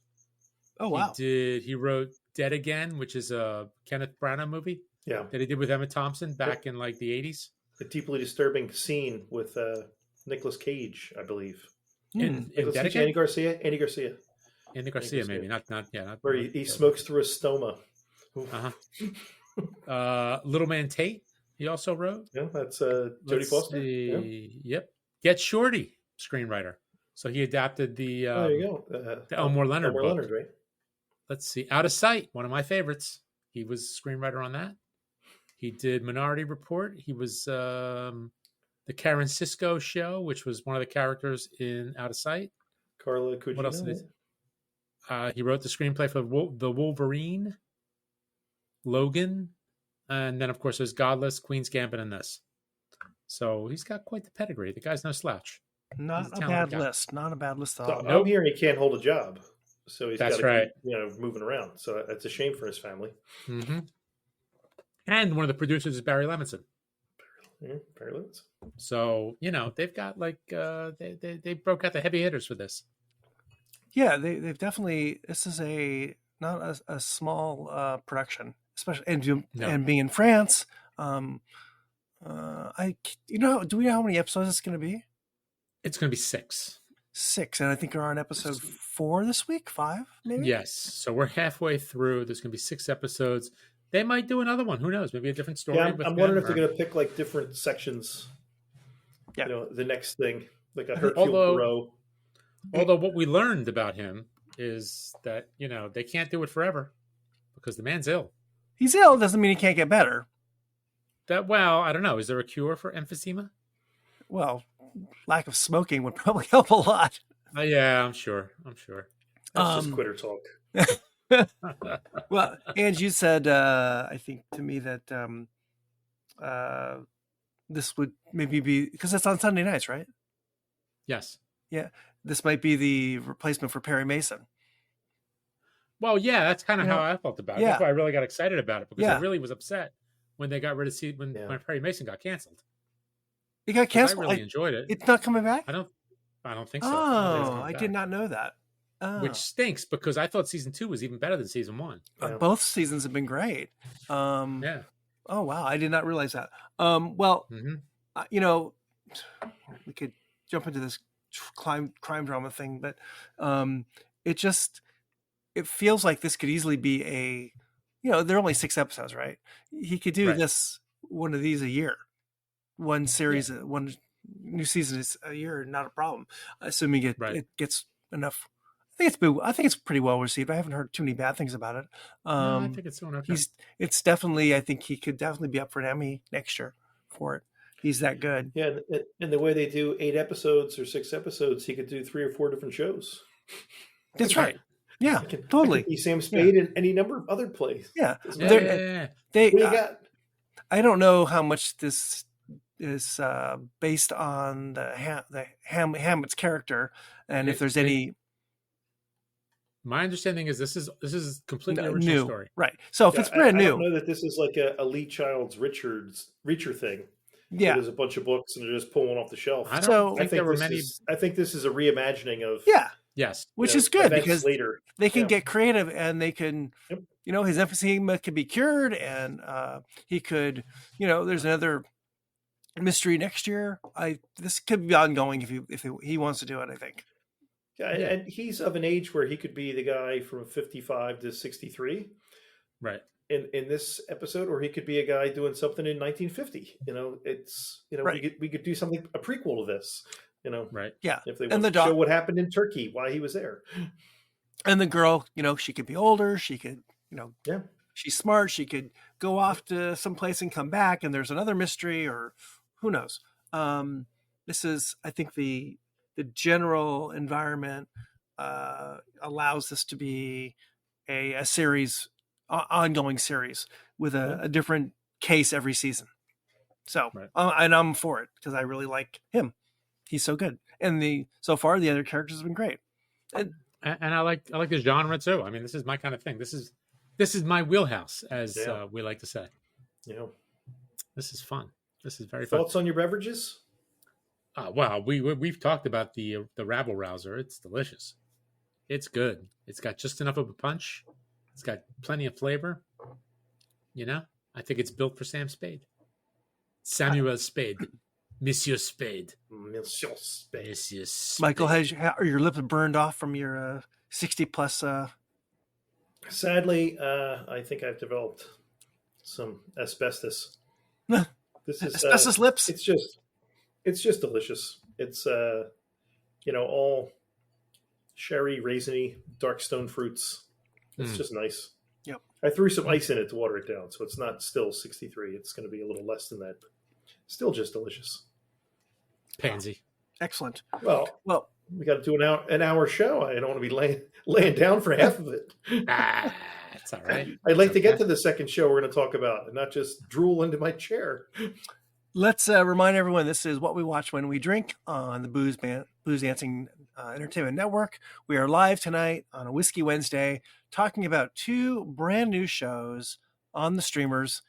S2: Oh wow.
S1: He wrote Dead Again, which is a Kenneth Branagh movie.
S3: Yeah.
S1: That he did with Emma Thompson back in like the 80s.
S3: A deeply disturbing scene with Nicolas Cage, I believe.
S1: In
S3: Nicolas
S1: Dead
S3: Cage,
S1: Again?
S3: Andy Garcia.
S1: Andy Garcia, maybe. Not.
S3: Where he smokes through a stoma.
S1: Little Man Tate, he also wrote.
S3: Yeah, that's Jodie Foster. Yeah.
S1: Yep. Get Shorty, screenwriter. So he adapted the
S3: There you go.
S1: the Elmore Leonard
S3: Elmore
S1: book.
S3: Leonard, right?
S1: Let's see. Out of Sight, one of my favorites. He was screenwriter on that. He did Minority Report. He was the Karen Sisko show, which was one of the characters in Out of Sight.
S3: Carla Cugino.
S1: What else did he wrote the screenplay for the Wolverine, Logan, and then, of course, there's Godless, Queen's Gambit, and this. So he's got quite the pedigree. The guy's no slouch.
S2: Not a bad list. Not a bad list at all.
S3: I'm hearing he can't hold a job. So he's
S1: That's
S3: got to
S1: right.
S3: keep, moving around. So that's a shame for his family.
S1: Mm-hmm. And one of the producers is Barry Levinson.
S3: Barry Levinson.
S1: So, they've got like, they broke out the heavy hitters for this.
S2: Yeah, they've definitely. This is not a small production, especially and being in France. Do we know how many episodes it's going to be?
S1: It's going to be 6.
S2: 6, and I think we're on episode 4 this week. 5, maybe.
S1: Yes. So we're halfway through. There's going to be 6 episodes. They might do another one. Who knows? Maybe a different story.
S3: Yeah, I'm wondering if they're going to pick like different sections.
S2: Yeah.
S3: the next thing, like a
S2: think-
S3: Hercule
S1: Although-
S3: Poirot.
S1: Although what we learned about him is that they can't do it forever because the man's ill.
S2: He's ill doesn't mean he can't get better.
S1: I don't know. Is there a cure for emphysema?
S2: Well, lack of smoking would probably help a lot.
S1: Yeah, I'm sure.
S3: That's just quitter talk.
S2: Well, and you said, I think to me that this would maybe be because it's on Sunday nights, right?
S1: Yes.
S2: This might be the replacement for Perry Mason.
S1: Well, yeah, that's kind of
S2: You know,
S1: how I felt about it.
S2: yeah.
S1: That's why I really got excited about it because
S2: Yeah.
S1: I really was upset when they got rid of when Perry Mason got canceled.
S2: It got
S1: 'Cause
S2: canceled.
S1: I really enjoyed it.
S2: It's not coming back.
S1: I don't think so. I don't think it's
S2: Oh,
S1: coming
S2: I
S1: back.
S2: did not know that. Oh.
S1: Which stinks because I thought season 2 was even better than season 1.
S3: Yeah.
S2: Both seasons have been great.
S1: Yeah.
S2: Oh wow, I did not realize that. Well,
S1: Mhm.
S2: We could jump into this crime drama thing, but it feels like this could easily be there are only 6 episodes, right? He could do
S1: Right.
S2: one of these a year, one series, one new season is a year, not a problem, assuming it gets enough. I think it's pretty well received. I haven't heard too many bad things about it.
S1: No, I think it's doing okay.
S2: It's definitely. I think he could definitely be up for an Emmy next year for it. He's that good.
S3: Yeah, and the way they do 8 episodes or 6 episodes, he could do 3 or 4 different shows.
S2: That's right. Yeah,
S3: I can
S2: totally.
S3: be Sam Spade in any number of other plays.
S2: Yeah,
S3: Doesn't
S1: Yeah,
S3: matter.
S1: yeah.
S2: they.
S3: What do you got?
S2: I don't know how much this is based on the Hamlet's character, and if there's any
S1: My understanding is this is completely original
S2: new
S1: story.
S2: right. So if
S3: Yeah,
S2: it's brand
S3: I
S2: new,
S3: don't know that this is like a Lee Child's Reacher thing.
S2: yeah,
S3: There's a bunch of books and they're just pulling off the shelf.
S1: I don't
S2: So-
S1: think there were many.
S3: I think this is a reimagining of
S2: yeah,
S1: Yes.
S2: which is good
S3: events
S2: because
S3: later.
S2: they can
S3: Yeah.
S2: get creative and they can,
S3: Yep.
S2: his emphysema can be cured, and he could, there's another mystery next year. This could be ongoing if he wants to do it. I think.
S3: Yeah, and he's of an age where he could be the guy from 55 to 63
S1: Right.
S3: in this episode, or he could be a guy doing something in 1950.
S2: Right.
S3: we could do something, a prequel to this.
S1: Right.
S2: Yeah,
S3: If they
S2: And
S3: want
S2: the
S3: to show
S2: doc-
S3: what happened in Turkey, why he was there.
S2: and the girl, she could be older. She could,
S3: Yeah.
S2: she's smart. She could go off to some place and come back, and there's another mystery, or who knows. This is, I think, the general environment allows this to be a series, ongoing series with a different case every season. So,
S1: Right.
S2: and I'm for it because I really like him. He's so good, and so far the other characters have been great.
S1: And I like the genre too. I mean, this is my kind of thing. This is my wheelhouse, as we like to say. This is fun. This is very fun.
S3: Thoughts on your beverages?
S1: Wow, we've talked about the rabble rouser. It's delicious. It's good. It's got just enough of a punch. It's got plenty of flavor. I think it's built for Sam Spade. Samuel Spade. Monsieur Spade.
S3: Monsieur Spade.
S1: Monsieur Spade.
S2: Michael, are your lips burned off from your 60 plus?
S3: Sadly, I think I've developed some asbestos. This is
S2: Asbestos lips?
S3: It's just delicious. It's all sherry, raisiny, dark stone fruits. It's just nice.
S2: Yep.
S3: I threw some ice in it to water it down, so it's not still 63. It's going to be a little less than that, but still just delicious.
S1: Pansy.
S2: Excellent.
S3: Well,
S2: Well,
S3: we got to do an hour show. I don't want to be laying down for half of it.
S1: It's all right.
S3: I'd like to get to the second show we're going to talk about and not just drool into my chair.
S2: let's remind everyone this is What We Watch When We Drink on the Booze Dancing Entertainment Network. We are live tonight on a Whiskey Wednesday talking about 2 brand new shows on the streamers.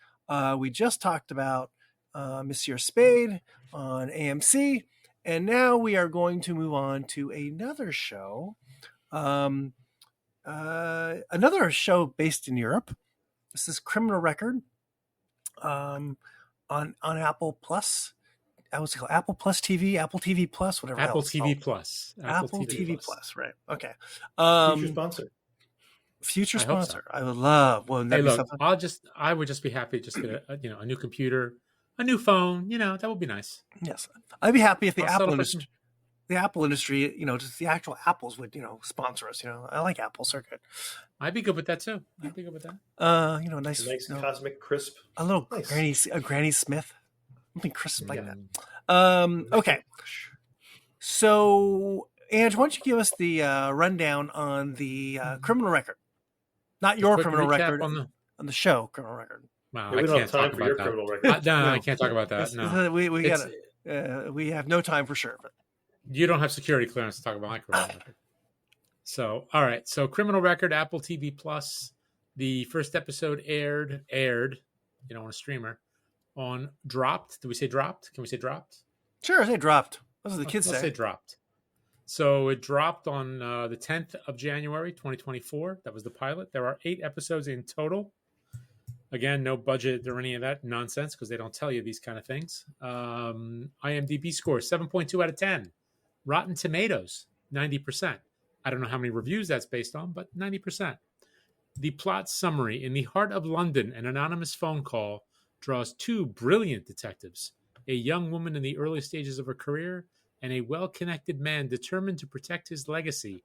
S2: We just talked about Monsieur Spade on AMC, and now we are going to move on to another show. Another show based in Europe. This is Criminal Record on Apple Plus. What's it called? Apple Plus TV, Apple TV Plus, whatever.
S1: Apple
S2: it's
S1: TV
S2: called.
S1: Plus.
S2: Apple TV Plus, right? Okay.
S3: Future sponsor.
S2: Future
S1: I hope so.
S2: sponsor. I would love. Well,
S1: Hey,
S2: that'd be
S1: look,
S2: something.
S1: I would just be happy to just get a new computer, a new phone, that would be nice.
S2: Yes, I'd be happy if the
S1: I'll settle
S2: Apple
S1: for
S2: industry, the Apple industry, just the actual Apples would, sponsor us. I like Apple Circuit.
S1: I'd be good with that too. I'd be good with that.
S2: Nice,
S3: Nice cosmic crisp.
S2: a little
S3: Nice.
S2: Granny Smith, something crisp like
S1: Yeah.
S2: that. Okay, so Ange, why don't you give us the rundown on the criminal record? Not your
S1: Quick
S2: criminal
S1: recap
S2: record
S1: on
S2: the show criminal record.
S1: Wow,
S3: Yeah, we
S1: I
S3: don't
S1: can't
S3: have time
S1: talk
S3: for your
S1: about
S3: criminal
S1: that.
S3: record.
S1: No,
S2: No.
S1: I can't talk about that. No,
S2: We
S1: It's-
S2: we have no time for sure. But
S1: you don't have security clearance to talk about my criminal record. So, all right. So, criminal record, Apple TV Plus. The first episode aired. On a streamer. On dropped. Do we say dropped? Can we say dropped?
S2: sure, they dropped. That's what the kids
S1: Let's
S2: say.
S1: say dropped. So it dropped on the 10th of January, 2024. That was the pilot. There are 8 episodes in total. Again, no budget or any of that nonsense because they don't tell you these kind of things. IMDb score 7.2 out of 10. Rotten Tomatoes 90%. I don't know how many reviews that's based on, but 90%. The plot summary: in the heart of London, an anonymous phone call draws 2 brilliant detectives, a young woman in the early stages of her career and a well-connected man determined to protect his legacy,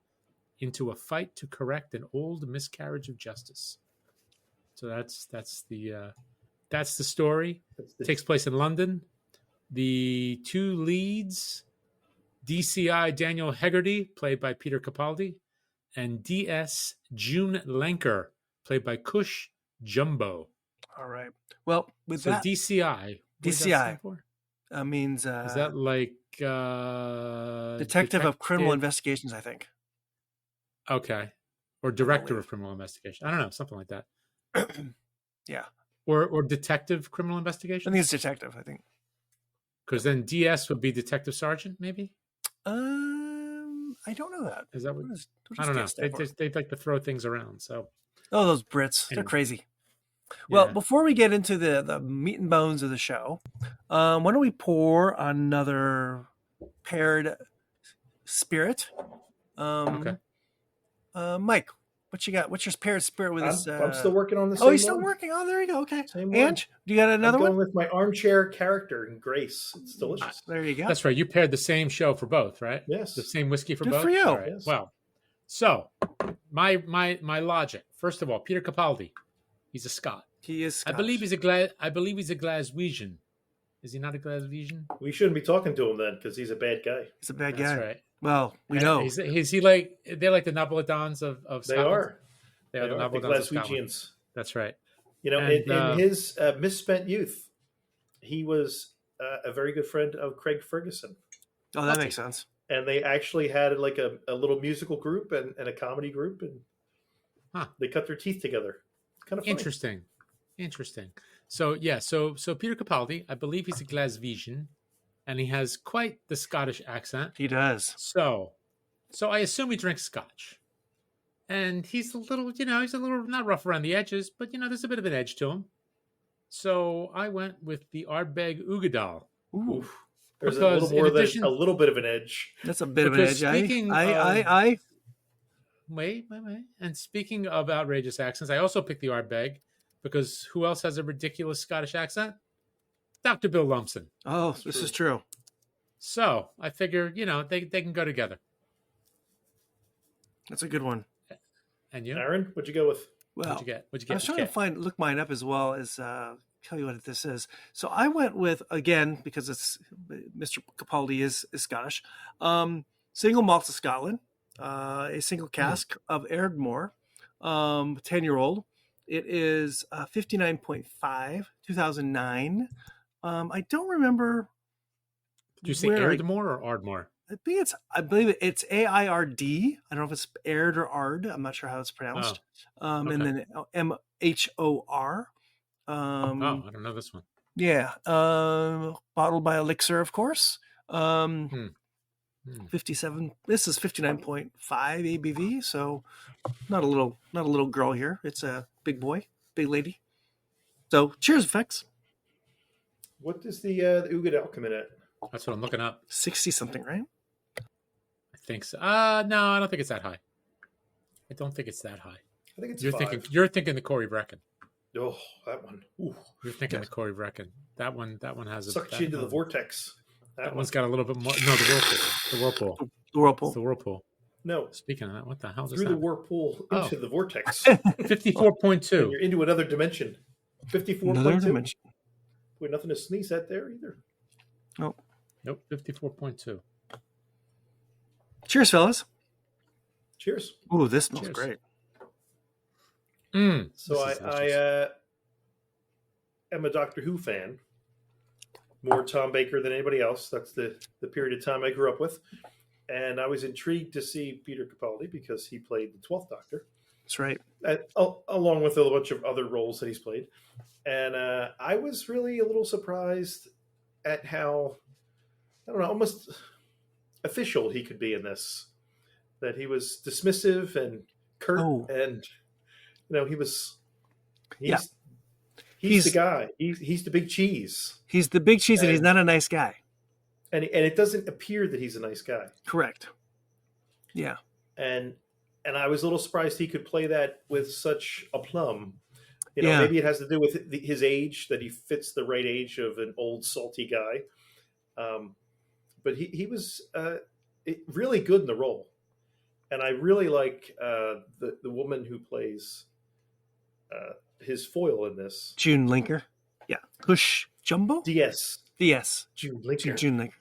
S1: into a fight to correct an old miscarriage of justice. So that's the story. It takes place in London. The 2 leads, DCI Daniel Hegarty, played by Peter Capaldi, and DS June Lenker, played by Kush Jumbo.
S2: All right. Well, with
S1: So
S2: that,
S1: DCI. What does that
S2: DCI
S1: stand for?
S2: means
S1: Is that like
S2: Detective of Criminal Investigations, I think.
S1: Okay. Or Director of Criminal Investigation. I don't know, something like that.
S2: Yeah.
S1: Or Detective Criminal
S2: I
S1: Investigation?
S2: think it's detective, I think.
S1: Because then DS would be Detective Sergeant, maybe?
S2: I don't know that.
S1: Is that what?
S2: What does
S1: I don't know.
S2: DS stand for?
S1: They like to throw things around. So
S2: Oh, those Brits. They're
S1: Anyway.
S2: crazy. Well,
S1: Yeah.
S2: before we get into the meat and bones of the show, why don't we pour another paired spirit?
S1: Okay.
S2: Mike, what you got? What's your paired spirit with this?
S3: I'm still working on the same
S2: Oh, you're still
S3: one.
S2: working? Oh, there you go. Okay.
S3: Same one.
S2: Ange, do you got another
S3: I'm going
S2: one?
S3: with my armchair character in Grace. It's delicious.
S2: There you go.
S1: That's right. You paired the same show for both, right?
S3: Yes.
S1: The same whiskey for
S2: Good
S1: both?
S2: for you.
S1: All right.
S3: Yes.
S1: Well, so my logic. First of all, Peter Capaldi. He's a Scot.
S2: He is.
S1: I believe he's a Glaswegian. Is he not a Glaswegian?
S3: We shouldn't be talking to him then because he's a bad guy.
S2: He's a bad
S1: That's
S2: guy.
S1: right.
S2: Well, we
S1: And
S2: know.
S1: Is he like they're like the Napolitans of
S3: They
S1: Scotland?
S3: are.
S1: They are the
S3: the
S1: Napolitans of Scotland.
S3: Glaswegians.
S1: That's right.
S3: You know,
S1: And,
S3: in his misspent youth, he was a very good friend of Craig Ferguson.
S2: Oh, that makes sense.
S3: And they actually had like a little musical group and a comedy group, and they cut their teeth together. It's kind of funny.
S1: Interesting. So yeah, so Peter Capaldi, I believe he's a Glaswegian, and he has quite the Scottish accent.
S2: He does.
S1: So I assume he drinks scotch. And he's a little not rough around the edges, but there's a bit of an edge to him. So I went with the Ardbeg Ugadal.
S2: Ooh,
S3: Oof. There's
S1: Because
S3: a little
S1: in
S3: more
S1: addition-
S3: than a little bit of an edge.
S2: that's a bit of an
S1: Because
S2: edge.
S1: speaking
S2: I.
S1: Wait. And speaking of outrageous accents, I also picked the Ardbeg because who else has a ridiculous Scottish accent? Dr. Bill Lumpson.
S2: Oh, this is true.
S1: So I figure, they can go together.
S2: That's a good one.
S1: And you?
S3: Aaron, what'd you go with?
S2: Well,
S1: What'd you get?
S2: I was trying to look mine up as well as tell you what this is. So I went with, again, because it's Mr. Capaldi is Scottish, single malt of Scotland, a single cask of Ardmore, 10-year-old. It is 59.5, 2009. I don't remember.
S1: Did you say
S2: where
S1: Ardmore or Ardmore?
S2: I believe it's AIRD. I don't know if it's Aird or Ard. I'm not sure how it's pronounced. And then MHOR.
S1: I don't know this one.
S2: Yeah. Bottled by Elixir, of course. 57. This is 59.5 ABV. So not a little girl here. It's a big boy, big lady. So cheers, effects.
S3: What does the Ugadal come in at?
S1: That's what I'm looking up.
S2: 60 something, right?
S1: I think so. No, I don't think it's that high. I don't think it's that high.
S3: I think it's
S1: You're
S3: 5.
S1: thinking the Corey Brecken.
S3: Oh, that one. Ooh.
S1: You're thinking of Corey Brecken. That one has a
S3: Sucked you into the vortex.
S1: That one's got a little bit more. No, the whirlpool.
S2: The whirlpool.
S1: It's the whirlpool.
S3: No.
S1: Speaking of that, what the hell does
S3: Through
S1: that
S3: the whirlpool into the vortex.
S1: 54.2.
S3: You're into another dimension. 54.2.
S2: Another dimension.
S3: Boy, nothing to sneeze at there either.
S2: Nope.
S1: 54.2.
S2: Cheers, fellas.
S3: Cheers.
S2: Ooh, this smells great.
S3: So I am a Doctor Who fan. More Tom Baker than anybody else. That's the period of time I grew up with. And I was intrigued to see Peter Capaldi because he played the 12th Doctor.
S2: That's right.
S3: Along with a bunch of other roles that he's played. And I was really a little surprised at how, I don't know, almost official he could be in this. That he was dismissive and curt and, he's the guy. He's the big cheese.
S2: He's the big cheese and he's not a nice guy.
S3: And it doesn't appear that he's a nice guy.
S2: Correct. Yeah.
S3: And I was a little surprised he could play that with such aplomb. Maybe it has to do with his age, that he fits the right age of an old salty guy. But he was really good in the role. And I really like the woman who plays his foil in this.
S2: June Linker. Yeah. Hush Jumbo?
S3: DS.
S2: June
S3: Linker.
S2: June Linker.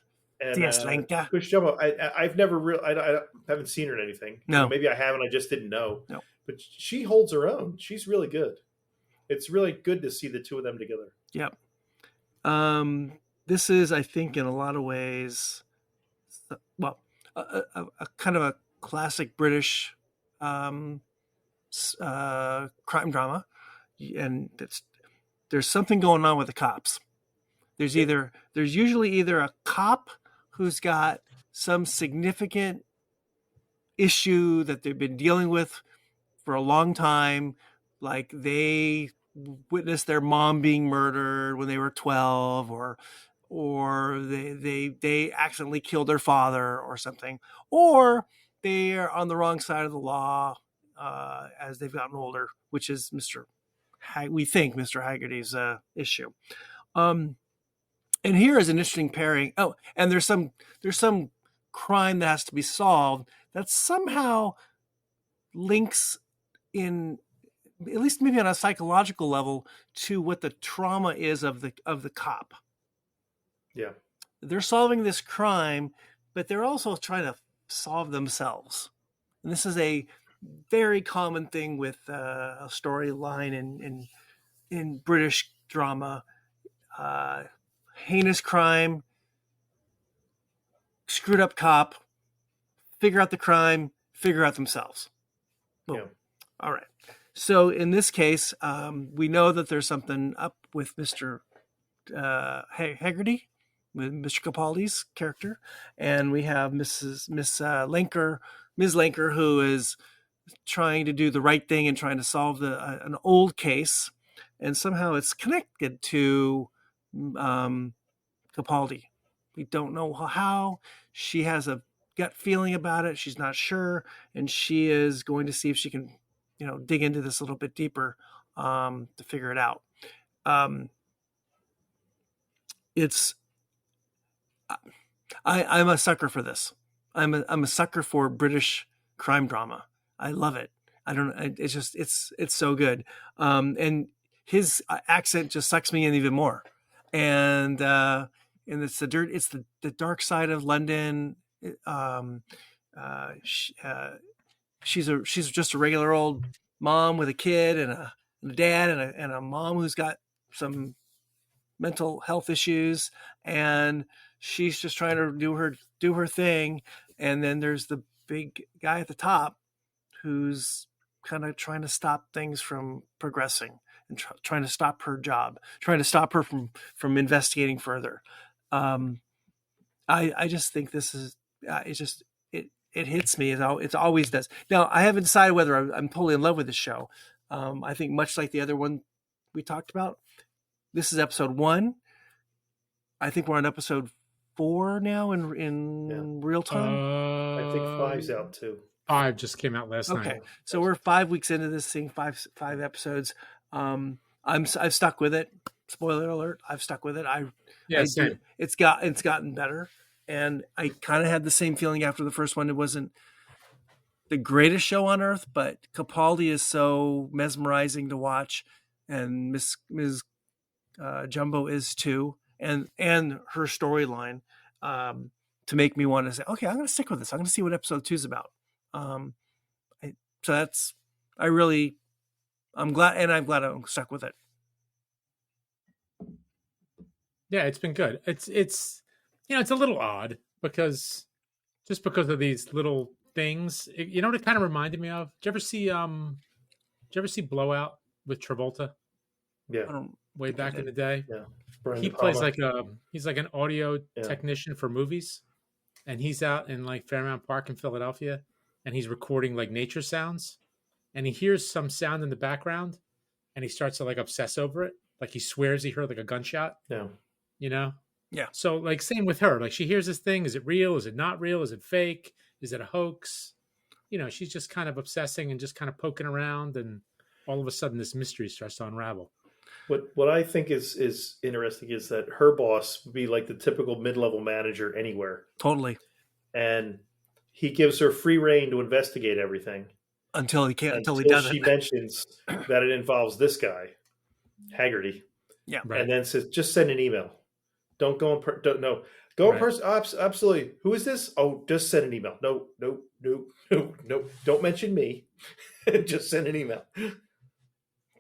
S3: And,
S2: DS Linker.
S3: Hush Jumbo. I've never I haven't seen her in anything.
S2: No.
S3: Maybe I haven't. I just didn't know.
S2: No.
S3: But she holds her own. She's really good. It's really good to see the two of them together.
S2: Yep. This is, I think, in a lot of ways, a kind of a classic British crime drama, and there's something going on with the cops. There's usually either a cop who's got some significant issue that they've been dealing with for a long time, like they witnessed their mom being murdered when they were 12, or they accidentally killed their father or something, or they are on the wrong side of the law as they've gotten older, which is Mr. Haggerty's issue. And here is an interesting pairing. Oh, and there's some crime that has to be solved that somehow links in, at least maybe on a psychological level, to what the trauma is of the cop.
S3: Yeah.
S2: They're solving this crime, but they're also trying to solve themselves. And this is a very common thing with a storyline in British drama. Heinous crime, screwed up cop, figure out the crime, figure out themselves. Boom. Yeah. All right. So in this case, we know that there's something up with Mr. Haggerty, with Mr. Capaldi's character, and we have Miss Linker, who is trying to do the right thing and trying to solve an old case, and somehow it's connected to Capaldi. We don't know how. She has a gut feeling about it. She's not sure, and she is going to see if she can, dig into this a little bit deeper to figure it out. I'm a sucker for this. I'm a sucker for British crime drama. I love it. It's so good. And his accent just sucks me in even more. And it's the dark side of London. She's just a regular old mom with a kid and a dad and a mom who's got some mental health issues, and she's just trying to do her thing. And then there's the big guy at the top who's kind of trying to stop things from progressing and trying to stop her job, trying to stop her from investigating further. I just think this is it hits me as it always does. Now, I haven't decided whether I'm totally in love with this show. I think much like the other one we talked about, this is episode 1. I think we're on episode 4 now in real time.
S3: I think 5's out too.
S1: 5 just came out last night.
S2: Okay, so we're 5 weeks into this thing, five episodes. I'm I've stuck with it. Spoiler alert, I've stuck with it.
S1: Same.
S2: It's gotten better. And I kind of had the same feeling after the first one. It wasn't the greatest show on earth, but Capaldi is so mesmerizing to watch, and Ms. Jumbo is too, and her storyline to make me want to say, okay, I'm going to stick with this. I'm going to see what episode 2 is about. I'm glad I'm stuck with it.
S1: Yeah, it's been good. It's it's a little odd because of these little things. You know what it kind of reminded me of? Did you ever see Blowout with Travolta?
S3: Yeah.
S1: Way back in the day.
S3: Yeah. Brian
S1: He
S3: De
S1: plays
S3: Palma.
S1: he's like an audio technician for movies, and he's out in like Fairmount Park in Philadelphia, and he's recording like nature sounds, and he hears some sound in the background, and he starts to like obsess over it. Like he swears he heard like a gunshot.
S3: Yeah.
S2: Yeah.
S1: So like same with her. Like she hears this thing. Is it real? Is it not real? Is it fake? Is it a hoax? She's just kind of obsessing and just kind of poking around, and all of a sudden this mystery starts to unravel.
S3: What I think is interesting is that her boss would be like the typical mid-level manager anywhere.
S2: Totally.
S3: And he gives her free reign to investigate everything.
S2: Until he doesn't.
S3: She mentions that it involves this guy, Haggerty.
S2: Yeah.
S1: Right.
S3: And then says, just send an email. Don't go in Go in person. Absolutely. Who is this? Oh, just send an email. No. Don't mention me. Just send an email.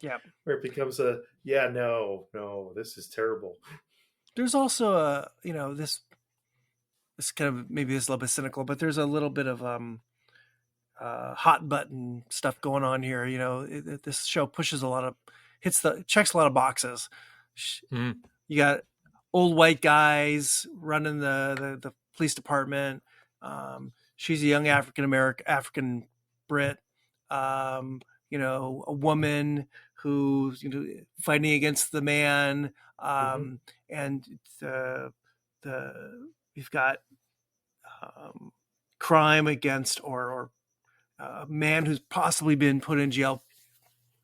S2: Yeah.
S3: Where it becomes no, this is terrible.
S2: There's also this kind of, maybe it's a little bit cynical, but there's a little bit of hot button stuff going on here. This show pushes checks a lot of boxes.
S1: Mm.
S2: You got old white guys running the police department. She's a young African Brit. A woman who's fighting against the man. And you've got crime against or a man who's possibly been put in jail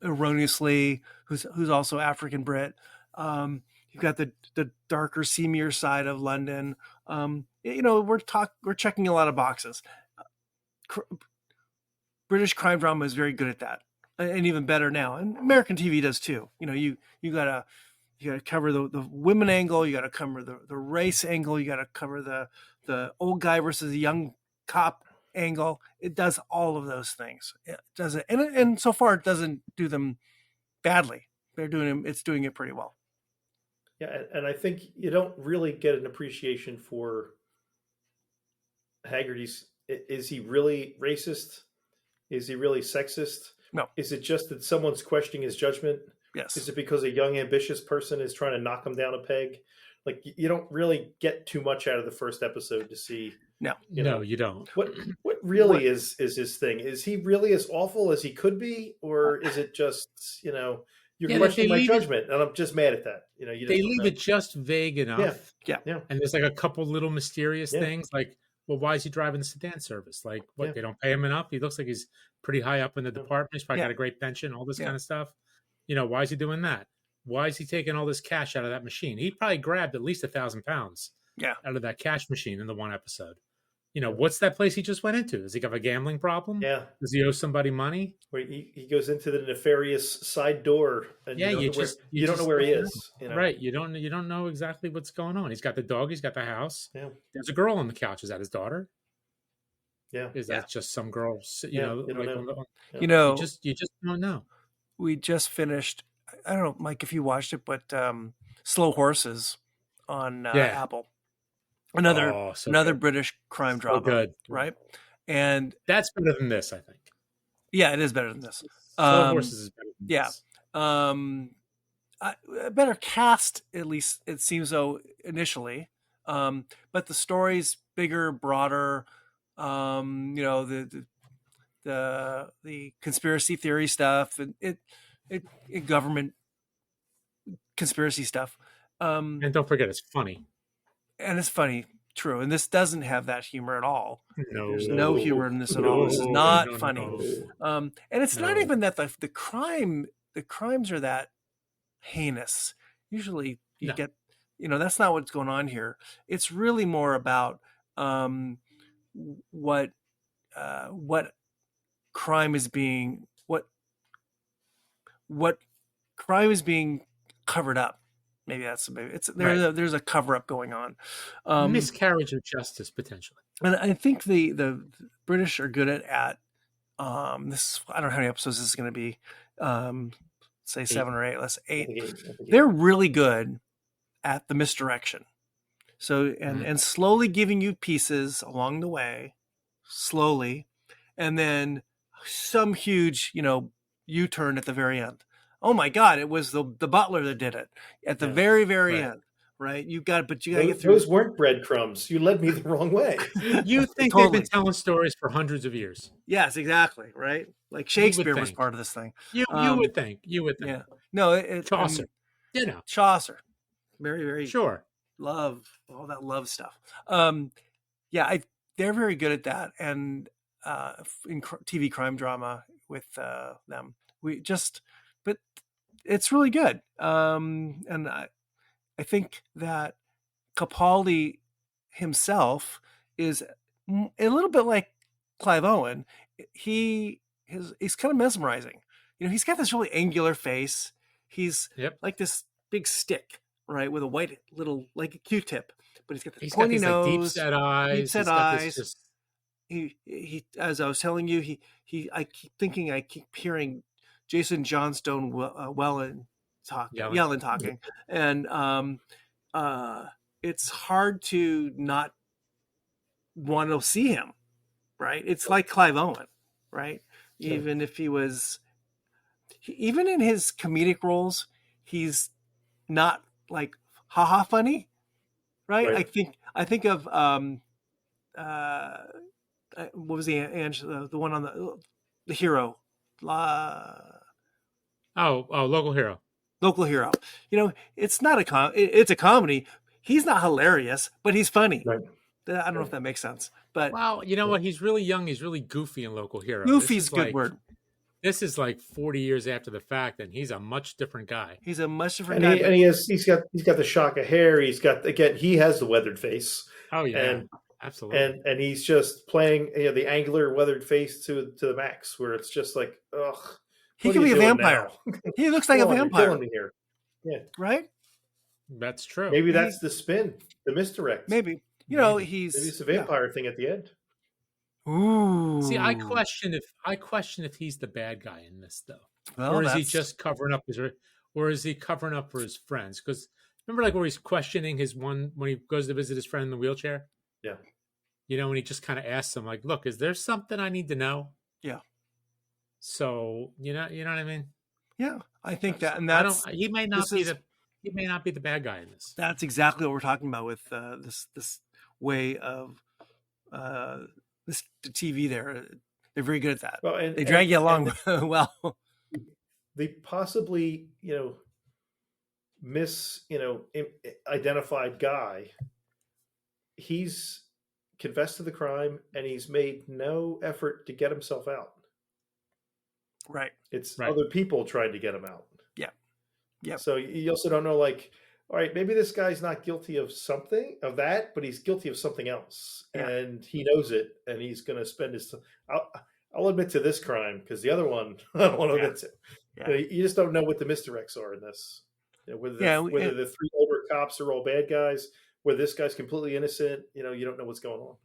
S2: erroneously, who's also African Brit. You've got the darker, seamier side of London. We're checking a lot of boxes. British crime drama is very good at that, and even better now. And American TV does too. You gotta cover the women angle. You gotta cover the race angle. You gotta cover the old guy versus the young cop angle. It does all of those things. It does it, and so far it doesn't do them badly. It's doing it pretty well.
S3: Yeah, and I think you don't really get an appreciation for Haggerty's. Is he really racist? Is he really sexist?
S2: No.
S3: Is it just that someone's questioning his judgment?
S2: Yes.
S3: Is it because a young, ambitious person is trying to knock him down a peg? Like, you don't really get too much out of the first episode to see.
S1: No, you don't.
S3: What really is his thing? Is he really as awful as he could be? Or is it just, you're questioning my judgment, and I'm just mad at that.
S1: They leave it just vague enough.
S2: Yeah.
S1: And there's like a couple little mysterious things, like, well, why is he driving the sedan service? Like, what? They don't pay him enough? He looks like he's pretty high up in the department. He's probably got a great pension, all this kind of stuff. Why is he doing that? Why is he taking all this cash out of that machine? He probably grabbed at least 1,000 pounds out of that cash machine in the one episode. What's that place he just went into? Does he have a gambling problem?
S3: Yeah.
S1: Does he owe somebody money?
S3: Where he goes into the nefarious side door, and you don't know where he is.
S1: Right. You don't know exactly what's going on. He's got the dog. He's got the house.
S3: Yeah.
S1: There's a girl on the couch. Is that his daughter?
S3: Yeah.
S1: Is that just some girl?
S3: You don't know.
S1: You just don't know.
S2: We just finished. I don't know, Mike, if you watched it, but Slow Horses on Apple. Another British crime drama.
S1: Good.
S2: Right? And
S1: that's better than this, I think.
S2: Yeah, it is better than this.
S1: Slow Horses is better than this.
S2: A better cast, at least it seems so initially. But the story's bigger, broader. The conspiracy theory stuff, and it government conspiracy stuff.
S1: And don't forget, it's funny.
S2: And it's funny, true. And this doesn't have that humor at all.
S1: No.
S2: There's no humor in this at all. This is not funny. And it's not even that the crimes are that heinous. Usually you
S1: No.
S2: get, that's not what's going on here. It's really more about what crime is being what crime is being covered up. Maybe there's a cover up going on.
S1: Miscarriage of justice potentially.
S2: And I think the British are good at this. I don't know how many episodes this is going to be. Say 7 or 8. Let's 8. They're really good at the misdirection. So and slowly giving you pieces along the way, slowly, and then some huge U-turn at the very end. Oh my God! It was the butler that did it at the very end. Right? You got to get through.
S3: Those weren't breadcrumbs. You led me the wrong way.
S1: You think they've been telling stories for hundreds of years?
S2: Yes, exactly. Right? Like Shakespeare was part of this thing.
S1: You would think.
S2: Yeah. No,
S1: Chaucer.
S2: Chaucer. Very, very
S1: sure.
S2: Love all that love stuff. They're very good at that, and in TV crime drama with them, but it's really good. And I think that Capaldi himself is a little bit like Clive Owen. He's kind of mesmerizing. He's got this really angular face. He's like this big stick, right, with a white little, like a Q-tip, but he's got this pointy nose,
S1: like, deep set eyes.
S2: He, as I was telling you, I keep hearing Jason Johnstone yelling talking, and it's hard to not want to see him, right? It's like Clive Owen, right? Sure. Even if even in his comedic roles, he's not like haha funny, right? I think of what was the one on the hero?
S1: Local Hero.
S2: Local Hero. It's not it's a comedy. He's not hilarious, but he's funny. Right. I don't know if that makes sense. But
S1: you know what? He's really young. He's really goofy in Local Hero.
S2: Goofy's a good word.
S1: This is like 40 years after the fact, and he's a much different guy.
S2: He's a much different guy.
S3: And he's got the shock of hair. He has the weathered face.
S1: Oh yeah, absolutely.
S3: And he's just playing the angular weathered face to the max, where it's just like, ugh.
S2: He could be a vampire. He looks like a vampire.
S3: You're killing me here. Yeah.
S2: Right?
S1: That's true.
S3: Maybe that's the spin, the misdirect.
S2: Maybe.
S3: Maybe it's a vampire thing at the end.
S2: Ooh.
S1: See, I question if he's the bad guy in this though.
S2: Well,
S1: or is he just covering up for his friends? Because remember, like, where he's questioning when he goes to visit his friend in the wheelchair?
S3: Yeah.
S1: And he just kind of asks him, like, look, is there something I need to know?
S2: Yeah.
S1: So you know what I mean?
S2: Yeah, I think that, and
S1: he may not be the bad guy in this.
S2: That's exactly what we're talking about with this way of the TV. They're very good at that. Well, they drag you along well.
S3: They possibly identified guy. He's confessed to the crime, and he's made no effort to get himself out.
S2: Right.
S3: It's other people trying to get him out.
S2: Yeah. Yeah.
S3: So you also don't know, like, all right, maybe this guy's not guilty of something of that, but he's guilty of something else, and he knows it, and he's going to spend his. I'll admit to this crime because the other one I don't want to admit to. Yeah. You just don't know what the misdirects are in this. Whether the three older cops are all bad guys, whether this guy's completely innocent, you don't know what's going on.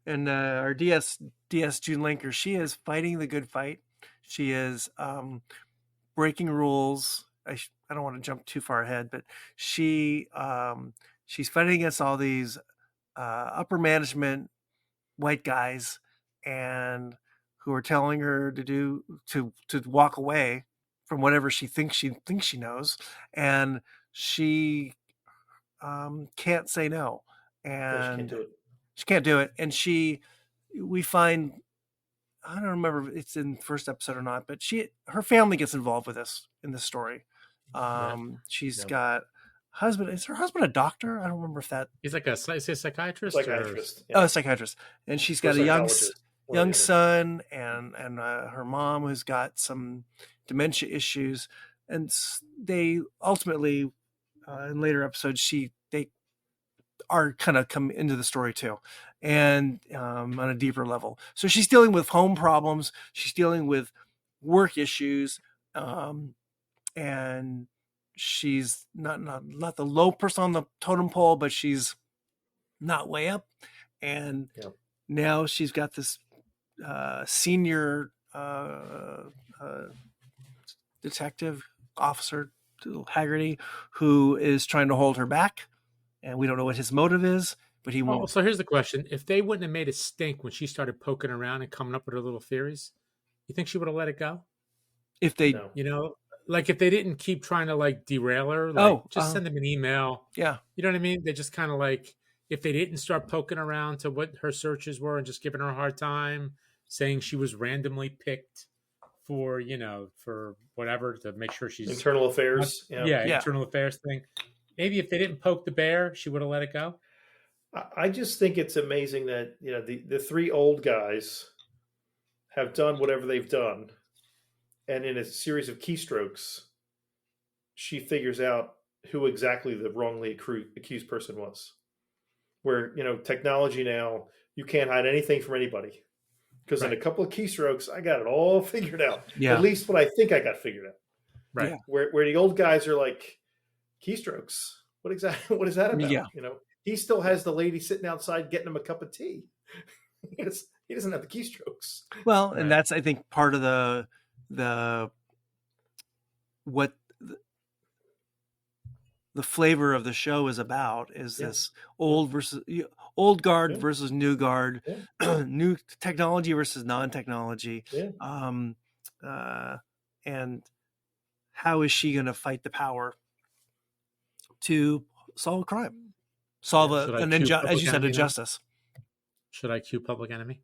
S2: And our DS June Linker, she is fighting the good fight. She is breaking rules. I don't want to jump too far ahead, but she's fighting against all these upper management white guys, and who are telling her to walk away from whatever she thinks she knows, and she can't say no, and she can't do it, and we find. I don't remember if it's in the first episode or not, but her family gets involved with this in this story. She's got husband. Is her husband a doctor? I don't remember if that.
S1: He's like a psychiatrist.
S3: Psychiatrist.
S2: Yeah. Oh, a psychiatrist. And she's got a young son and her mom who's got some dementia issues. they ultimately in later episodes they are kind of come into the story too, and on a deeper level. So she's dealing with home problems, she's dealing with work issues, and she's not the low person on the totem pole, but she's not way up. And now she's got this senior detective officer, Haggerty, who is trying to hold her back, and we don't know what his motive is, but he won't.
S1: So here's the question: if they wouldn't have made a stink when she started poking around and coming up with her little theories, you think she would have let it go?
S2: If they,
S1: like if they didn't keep trying to like derail her, like just send them an email.
S2: Yeah,
S1: you know what I mean. They just kind of like, if they didn't start poking around to what her searches were and just giving her a hard time, saying she was randomly picked for for whatever, to make sure she's
S3: internal affairs.
S1: Internal affairs thing. Maybe if they didn't poke the bear, she would have let it go.
S3: I just think it's amazing that the three old guys have done whatever they've done, and in a series of keystrokes, she figures out who exactly the wrongly accused person was. Where technology now, you can't hide anything from anybody, because in a couple of keystrokes, I got it all figured out.
S2: Yeah.
S3: At least what I think I got figured out.
S1: Right.
S2: Yeah.
S3: Where the old guys are like, keystrokes. What is that about?
S2: Yeah.
S3: He still has the lady sitting outside getting him a cup of tea. He doesn't have the keystrokes.
S2: Well, and that's, I think, part of the flavor of the show is about, is this old guard versus new guard, new technology versus non-technology. And how is she going to fight the power to solve a crime, an injustice, as you said, injustice.
S1: Should I cue Public Enemy?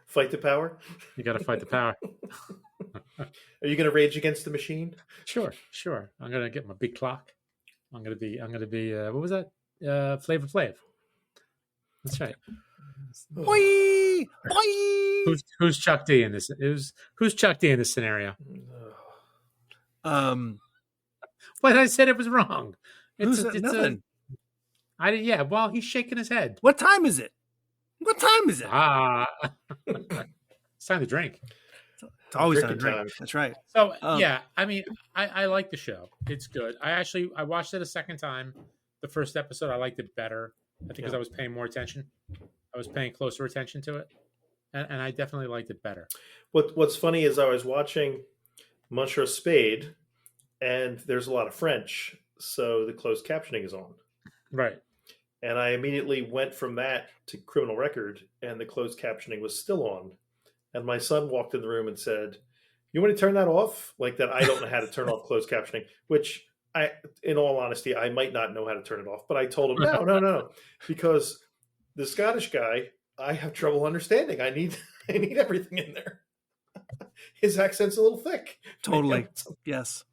S3: Fight the power.
S1: You got to fight the power.
S3: Are you going to rage against the machine?
S1: Sure. I'm going to get my big clock. I'm going to be. What was that? Flavor Flav. That's right.
S2: Boy, boy.
S1: Who's Chuck D in this? Who's Chuck D in this scenario? But I said it was wrong. It's
S2: nothing.
S1: Well, he's shaking his head.
S2: What time is it? It's
S1: time to drink.
S2: It's always time to drink. That's right.
S1: So I mean, I like the show. It's good. I watched it a second time. The first episode, I liked it better. I think because I was paying more attention. I was paying closer attention to it, and I definitely liked it better.
S3: What's funny is I was watching Monsieur Spade, and there's a lot of French, so the closed captioning is on.
S1: Right.
S3: And I immediately went from that to Criminal Record, and the closed captioning was still on. And my son walked in the room and said, "You want me to turn that off?" Like that I don't know how to turn off closed captioning, which in all honesty, I might not know how to turn it off. But I told him, no. Because the Scottish guy, I have trouble understanding. I need everything in there. His accent's a little thick.
S2: Totally. Yes.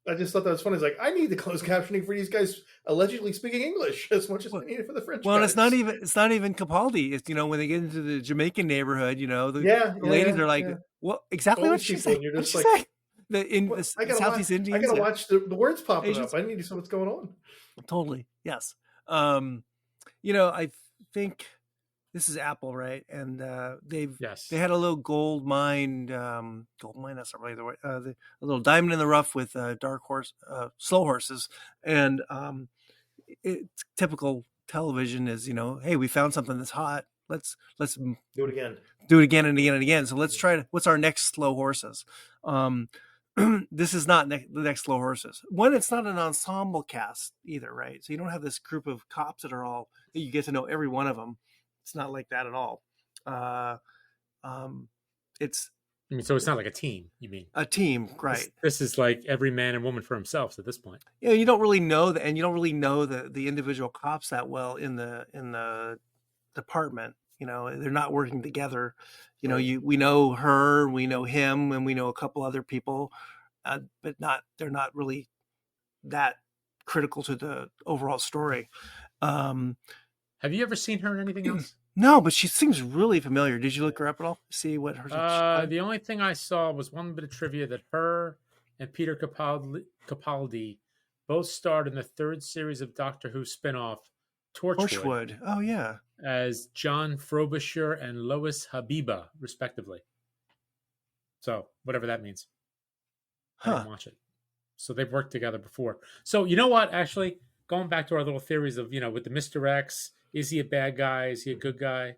S3: I just thought that was funny. It's like, I need the closed captioning for these guys allegedly speaking English as much as I need it for the French guys.
S2: It's not even Capaldi. It's, when they get into the Jamaican neighborhood, the ladies are like, "What exactly what she said?"
S3: You're just like,
S2: the Southeast Indians.
S3: I gotta watch the words popping up. I need to see what's going on.
S2: Totally. Yes. I think this is Apple, right? And they had a little gold mine. That's not really the word. A little diamond in the rough with slow horses, and it's typical television is hey, we found something that's hot. Let's
S3: do it again.
S2: Do it again and again and again. So let's try what's our next slow horses. This is not the next slow horses. One, it's not an ensemble cast either, right? So you don't have this group of cops that you get to know every one of them. It's not like that at all.
S1: So it's not like a team, you mean?
S2: A team, right.
S1: This is like every man and woman for themselves at this point.
S2: Yeah, you don't really know that, and you don't really know the individual cops that well in the department. They're not working together. We know her, we know him, and we know a couple other people, but they're not really that critical to the overall story.
S1: Have you ever seen her in anything else?
S2: No, but she seems really familiar. Did you look her up at all? See what her?
S1: The only thing I saw was one bit of trivia that her and Peter Capaldi both starred in the third series of Doctor Who spinoff Torchwood
S2: Oh yeah.
S1: as John Frobisher and Lois Habiba, respectively. So whatever that means. I
S2: Huh.
S1: didn't watch it. So they've worked together before. So you know what? Actually, going back to our little theories of, with the Mr. X, is he a bad guy? Is he a good guy?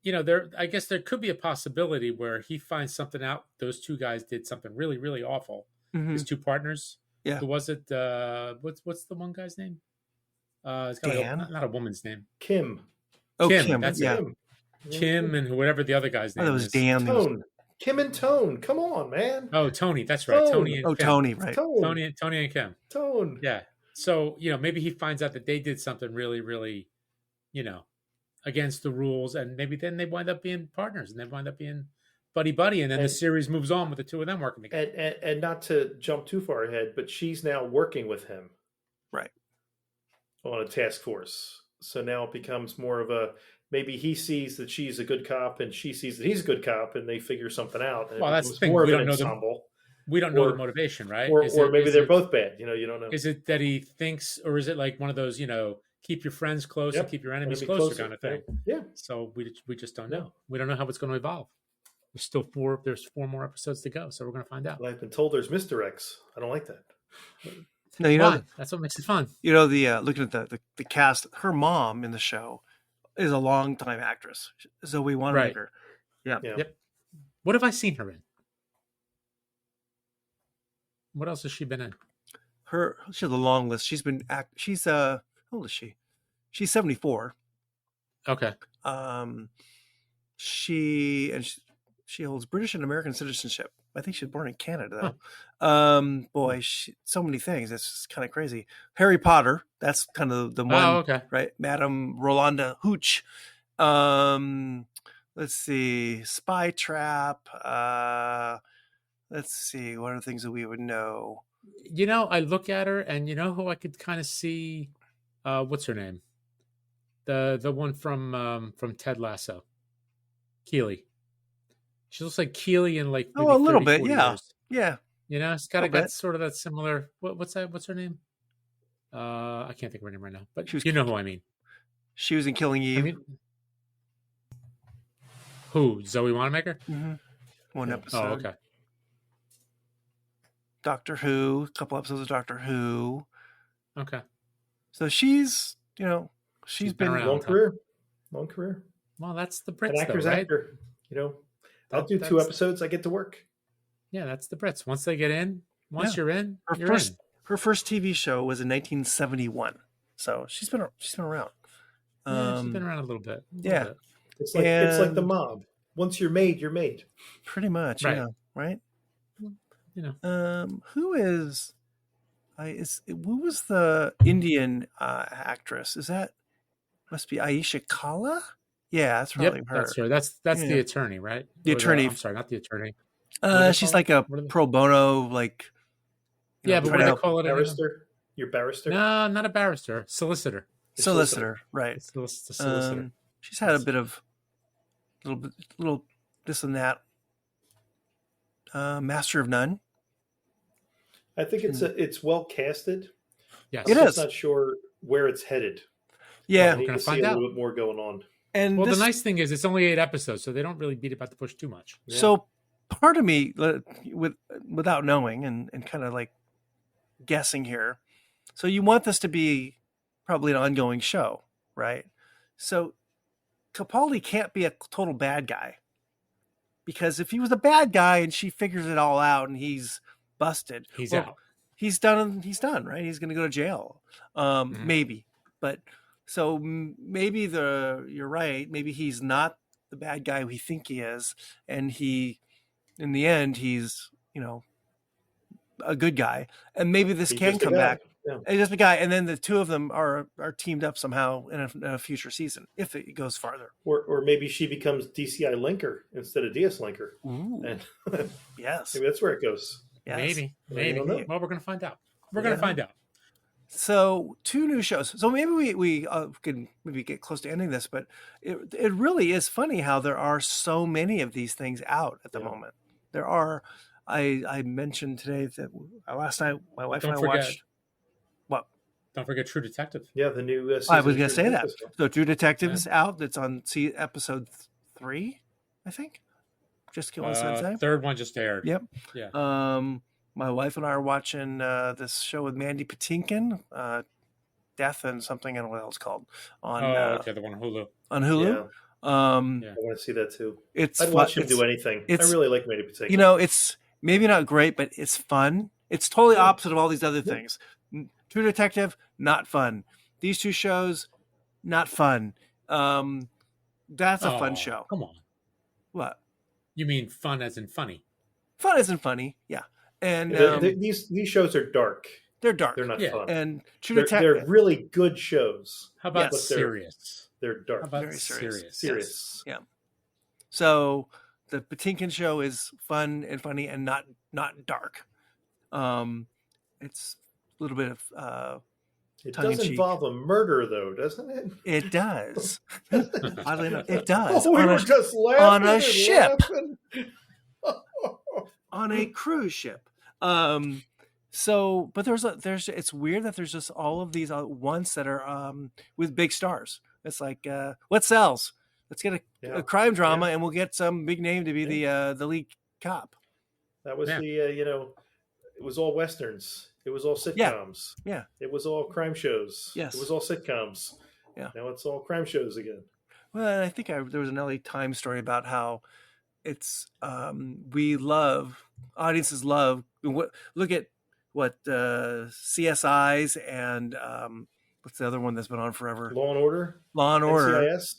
S1: I guess there could be a possibility where he finds something out. Those two guys did something really, really awful.
S2: Mhm.
S1: His two partners.
S2: Yeah.
S1: Who was it? What's the one guy's name? It's got
S2: Dan?
S1: not a woman's name.
S3: Kim.
S2: Oh,
S1: Kim,
S2: Kim.
S1: that's
S2: yeah.
S1: it. Kim and whatever the other guy's name
S2: that was
S1: is.
S2: Dan.
S3: Tone. Kim and Tone. Come on, man.
S1: Oh, Tony. That's right.
S3: Tone.
S1: Tony and Kim.
S2: Tony, right.
S3: Tone.
S1: Tony and Kim.
S3: Tone.
S1: Yeah. So, maybe he finds out that they did something really, really, against the rules. And maybe then they wind up being partners and they wind up being buddy. And then the series moves on with the two of them working together.
S3: And not to jump too far ahead, but she's now working with him.
S2: Right.
S3: On a task force. So now it becomes more of a, maybe he sees that she's a good cop and she sees that he's a good cop and they figure something out. And
S1: well, that's the thing.
S3: More
S1: We
S3: of
S1: don't
S3: an
S1: know
S3: ensemble.
S1: We don't know the motivation, right?
S3: Or maybe they're both bad. You don't know.
S1: Is it that he thinks, or is it like one of those, keep your friends close and keep your enemies closer kind of thing?
S3: Yeah.
S1: So we just don't know. We don't know how it's going to evolve. There's 4 more episodes to go, so we're going to find out.
S3: Well, I've been told there's Mr. X. I don't like that.
S2: No,
S1: that's what makes it fun.
S2: Looking at the cast, her mom in the show is a longtime actress, Zoe Wanamaker.
S3: Yeah.
S1: Yep. What have I seen her in? What else has she been in?
S2: She has a long list. She's been she's how old is she? She's 74.
S1: Okay.
S2: She holds British and American citizenship. I think she was born in Canada though. Boy, so many things. It's kind of crazy. Harry Potter, that's kind of the one.
S1: Oh, okay.
S2: Right. Madame Rolanda Hooch. Let's see. Spy Trap. Let's see. What are the things that we would know?
S1: I look at her and who I could kind of see, what's her name? The one from Ted Lasso. Keely. She looks like Keely in like maybe
S2: a little
S1: 30,
S2: bit,
S1: 40
S2: yeah.
S1: years.
S2: Yeah.
S1: It's got sort of that similar. What's her name? I can't think of her name right now, but you know who I mean.
S2: She was in Killing Eve.
S1: Who? Zoe Wanamaker?
S2: Mm-hmm. One episode.
S1: Oh, okay.
S2: Doctor Who, a couple episodes of Doctor Who.
S1: Okay.
S2: So she's been
S1: around.
S3: Long career.
S1: Well, that's the Brits,
S3: An actor's
S1: right?
S3: actor. I'll do 2 episodes. I get to work.
S1: Yeah, that's the Brits. Once they get in, you're in,
S2: her first TV show was in 1971. So she's been around.
S1: Yeah, she's been around a little bit.
S3: It's like the mob. Once you're made, you're made.
S2: Pretty much,
S1: right.
S2: Yeah. Right? Who was the Indian actress? Must be Aisha Kala? Yeah, that's probably her.
S1: That's her. That's the attorney, right?
S2: The attorney.
S1: I'm sorry, not the attorney.
S2: She's like a pro bono, like.
S1: But what do they call it?
S3: Barrister? You're barrister?
S1: No, not a barrister. Solicitor.
S2: Solicitor, right?
S1: The solicitor.
S2: She's had a bit of little this and that. Master of None.
S3: I think it's well casted.
S1: Yes,
S2: it is.
S3: I'm just not sure where it's headed.
S2: Yeah,
S3: we're going to see a little bit more going on.
S2: And
S1: the nice thing is it's only 8 episodes, so they don't really beat about the bush too much.
S2: Yeah. So part of me, without knowing and kind of like guessing here, so you want this to be probably an ongoing show, right? So Capaldi can't be a total bad guy, because if he was a bad guy and she figures it all out and he's busted,
S1: he's out.
S2: He's done, right? He's going to go to jail, maybe. But so maybe you're right. Maybe he's not the bad guy we think he is, and in the end, he's a good guy, and maybe this can come back.
S3: Yeah.
S2: And just a guy, and then the two of them are teamed up somehow in a future season if it goes farther.
S3: Or maybe she becomes DCI Linker instead of DS Linker.
S2: Ooh.
S3: And
S2: Yes,
S3: maybe that's where it goes.
S2: Yes.
S1: Maybe. Well, we're going to find out.
S2: So 2 new shows. So maybe we can maybe get close to ending this, but it really is funny how there are so many of these things out at the moment. there are. I mentioned today that last night my wife and I
S1: forget.
S2: watched. What?
S1: Don't forget True Detective.
S3: Yeah, the new season.
S2: I was going to say that.
S3: Detective.
S2: So True Detective is out. That's on episode 3, I think. Just kill one sensei.
S1: Third one just aired.
S2: Yep.
S1: Yeah.
S2: My wife and I are watching this show with Mandy Patinkin, Death and something, I don't know what it's called. On
S1: okay, the one on Hulu.
S2: On Hulu.
S3: Yeah.
S2: Yeah.
S3: I want to see that too.
S2: It's
S3: I'd watch him do anything. I really like Mandy Patinkin.
S2: You know, it's maybe not great, but it's fun. It's totally opposite of all these other things. True Detective, not fun. These two shows, not fun. That's a fun show.
S1: Come on.
S2: What?
S1: You mean fun as in funny?
S2: Fun isn't funny, yeah. And
S3: these shows are dark.
S2: They're dark.
S3: They're not fun.
S2: And True Detective,
S3: they're really good shows.
S1: How about serious?
S3: They're dark.
S1: How about
S2: very serious?
S3: Serious.
S2: Yeah. So the Patinkin show is fun and funny and not dark. It's a little bit of
S3: it does involve a murder, though, doesn't it?
S2: It does. Oddly enough, it does.
S3: We were just laughing
S2: on a ship,
S3: laughing.
S2: On a cruise ship. So, but it's weird that there's just all of these ones that are with big stars. It's like, what sells? Let's get a crime drama, and we'll get some big name to be the lead cop.
S3: That was it was all westerns. It was all sitcoms.
S2: Yeah.
S3: It was all crime shows.
S2: Yes.
S3: It was all sitcoms.
S2: Yeah.
S3: Now it's all crime shows again.
S2: Well, I think there was an LA Times story about how it's audiences love. Look at what CSIs and what's the other one that's been on forever?
S3: Law and Order.
S2: NCIS.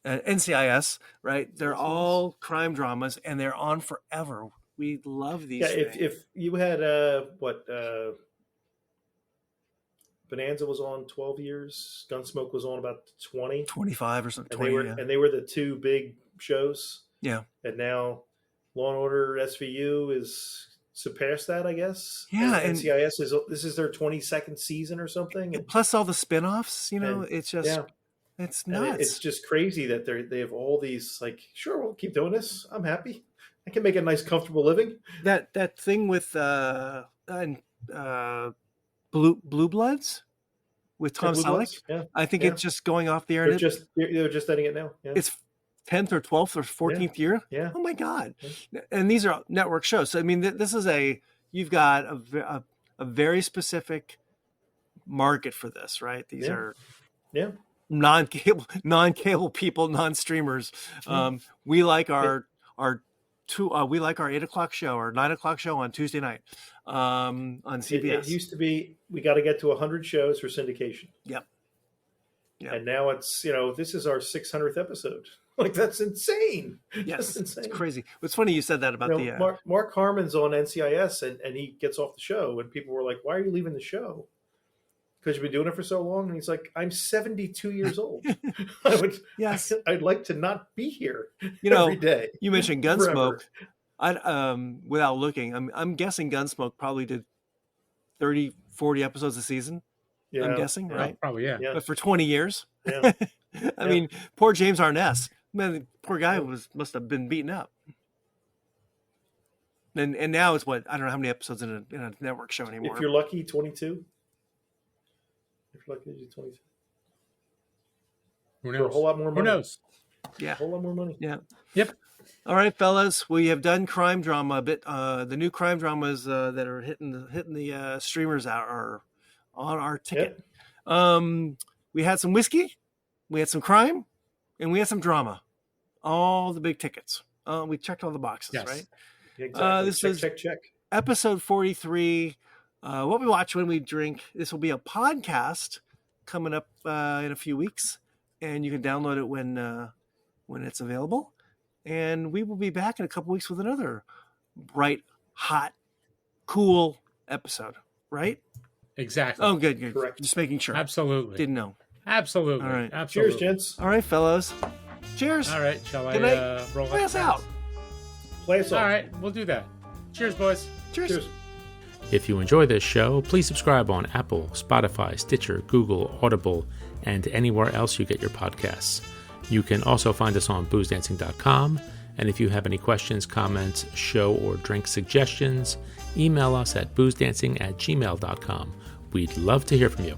S2: NCIS, right? They're all crime dramas, and they're on forever. We love these.
S3: Yeah, if you had Bonanza was on 12 years, Gunsmoke was on about 20,
S2: 25 or something.
S3: And they were the two big shows.
S2: Yeah,
S3: and now Law and Order SVU is surpassed that, I guess.
S2: Yeah,
S3: and NCIS is their 22nd season or something. And
S2: plus all the spinoffs, it's just it's nuts.
S3: It's just crazy that they have all these. Like, sure, we'll keep doing this. I'm happy. I can make a nice, comfortable living.
S2: That thing with Blue Bloods with Tom Selleck.
S3: Yeah.
S2: I think it's just going off the air.
S3: They're just editing it now. Yeah.
S2: It's 10th or 12th or 14th year.
S3: Yeah.
S2: Oh my God. Yeah. And these are network shows. So I mean, this is you've got a very specific market for this, right? These are non-cable people, non-streamers. We like our 8:00 show or 9:00 show on Tuesday night on CBS.
S3: It used to be we got to get to 100 shows for syndication.
S2: Yep.
S3: And now it's this is our 600th episode. Like, that's insane.
S2: Yes,
S3: that's insane.
S2: It's crazy. It's funny you said that about the
S3: Mark Harmon's on NCIS and he gets off the show and people were like, "Why are you leaving the show?" Because you've been doing it for so long. And he's like, "I'm 72 years old. I'd like to not be here every day."
S2: You mentioned Gunsmoke. Without looking, I'm guessing Gunsmoke probably did 30, 40 episodes a season. Yeah, I'm guessing, right?
S1: Probably, yeah.
S2: But for 20 years.
S3: Yeah.
S2: I mean, poor James Arness. Man, the poor guy must have been beaten up. And now it's I don't know how many episodes in a network show anymore.
S3: If you're lucky, 22. If you're lucky, 22.
S1: Who knows?
S3: For a whole lot more money.
S1: Who knows?
S2: Yeah.
S3: A whole lot more money.
S2: Yeah.
S1: Yep.
S2: All right, fellas. We have done crime drama a bit. The new crime dramas that are hitting the streamers are on our ticket. Yep. We had some whiskey, we had some crime, and we had some drama. All the big tickets. We checked all the boxes, right?
S3: Exactly.
S2: This is
S3: check.
S2: Episode 43. What we watch when we drink. This will be a podcast coming up in a few weeks, and you can download it when it's available. And we will be back in a couple weeks with another bright, hot, cool episode, right?
S1: Exactly.
S2: Oh, good.
S3: Correct.
S2: Just making sure.
S1: Absolutely.
S2: Didn't know.
S1: Absolutely.
S2: All right.
S1: Absolutely.
S3: Cheers, gents.
S2: All right, fellows. Cheers.
S1: All right. Shall
S2: Good
S1: I
S2: night.
S1: roll
S2: Play us out.
S3: Play us out.
S1: All right. We'll do that. Cheers, boys.
S2: Cheers.
S1: If you enjoy this show, please subscribe on Apple, Spotify, Stitcher, Google, Audible, and anywhere else you get your podcasts. You can also find us on boozdancing.com And if you have any questions, comments, show or drink suggestions, email us at boozdancing@gmail.com. We'd love to hear from you.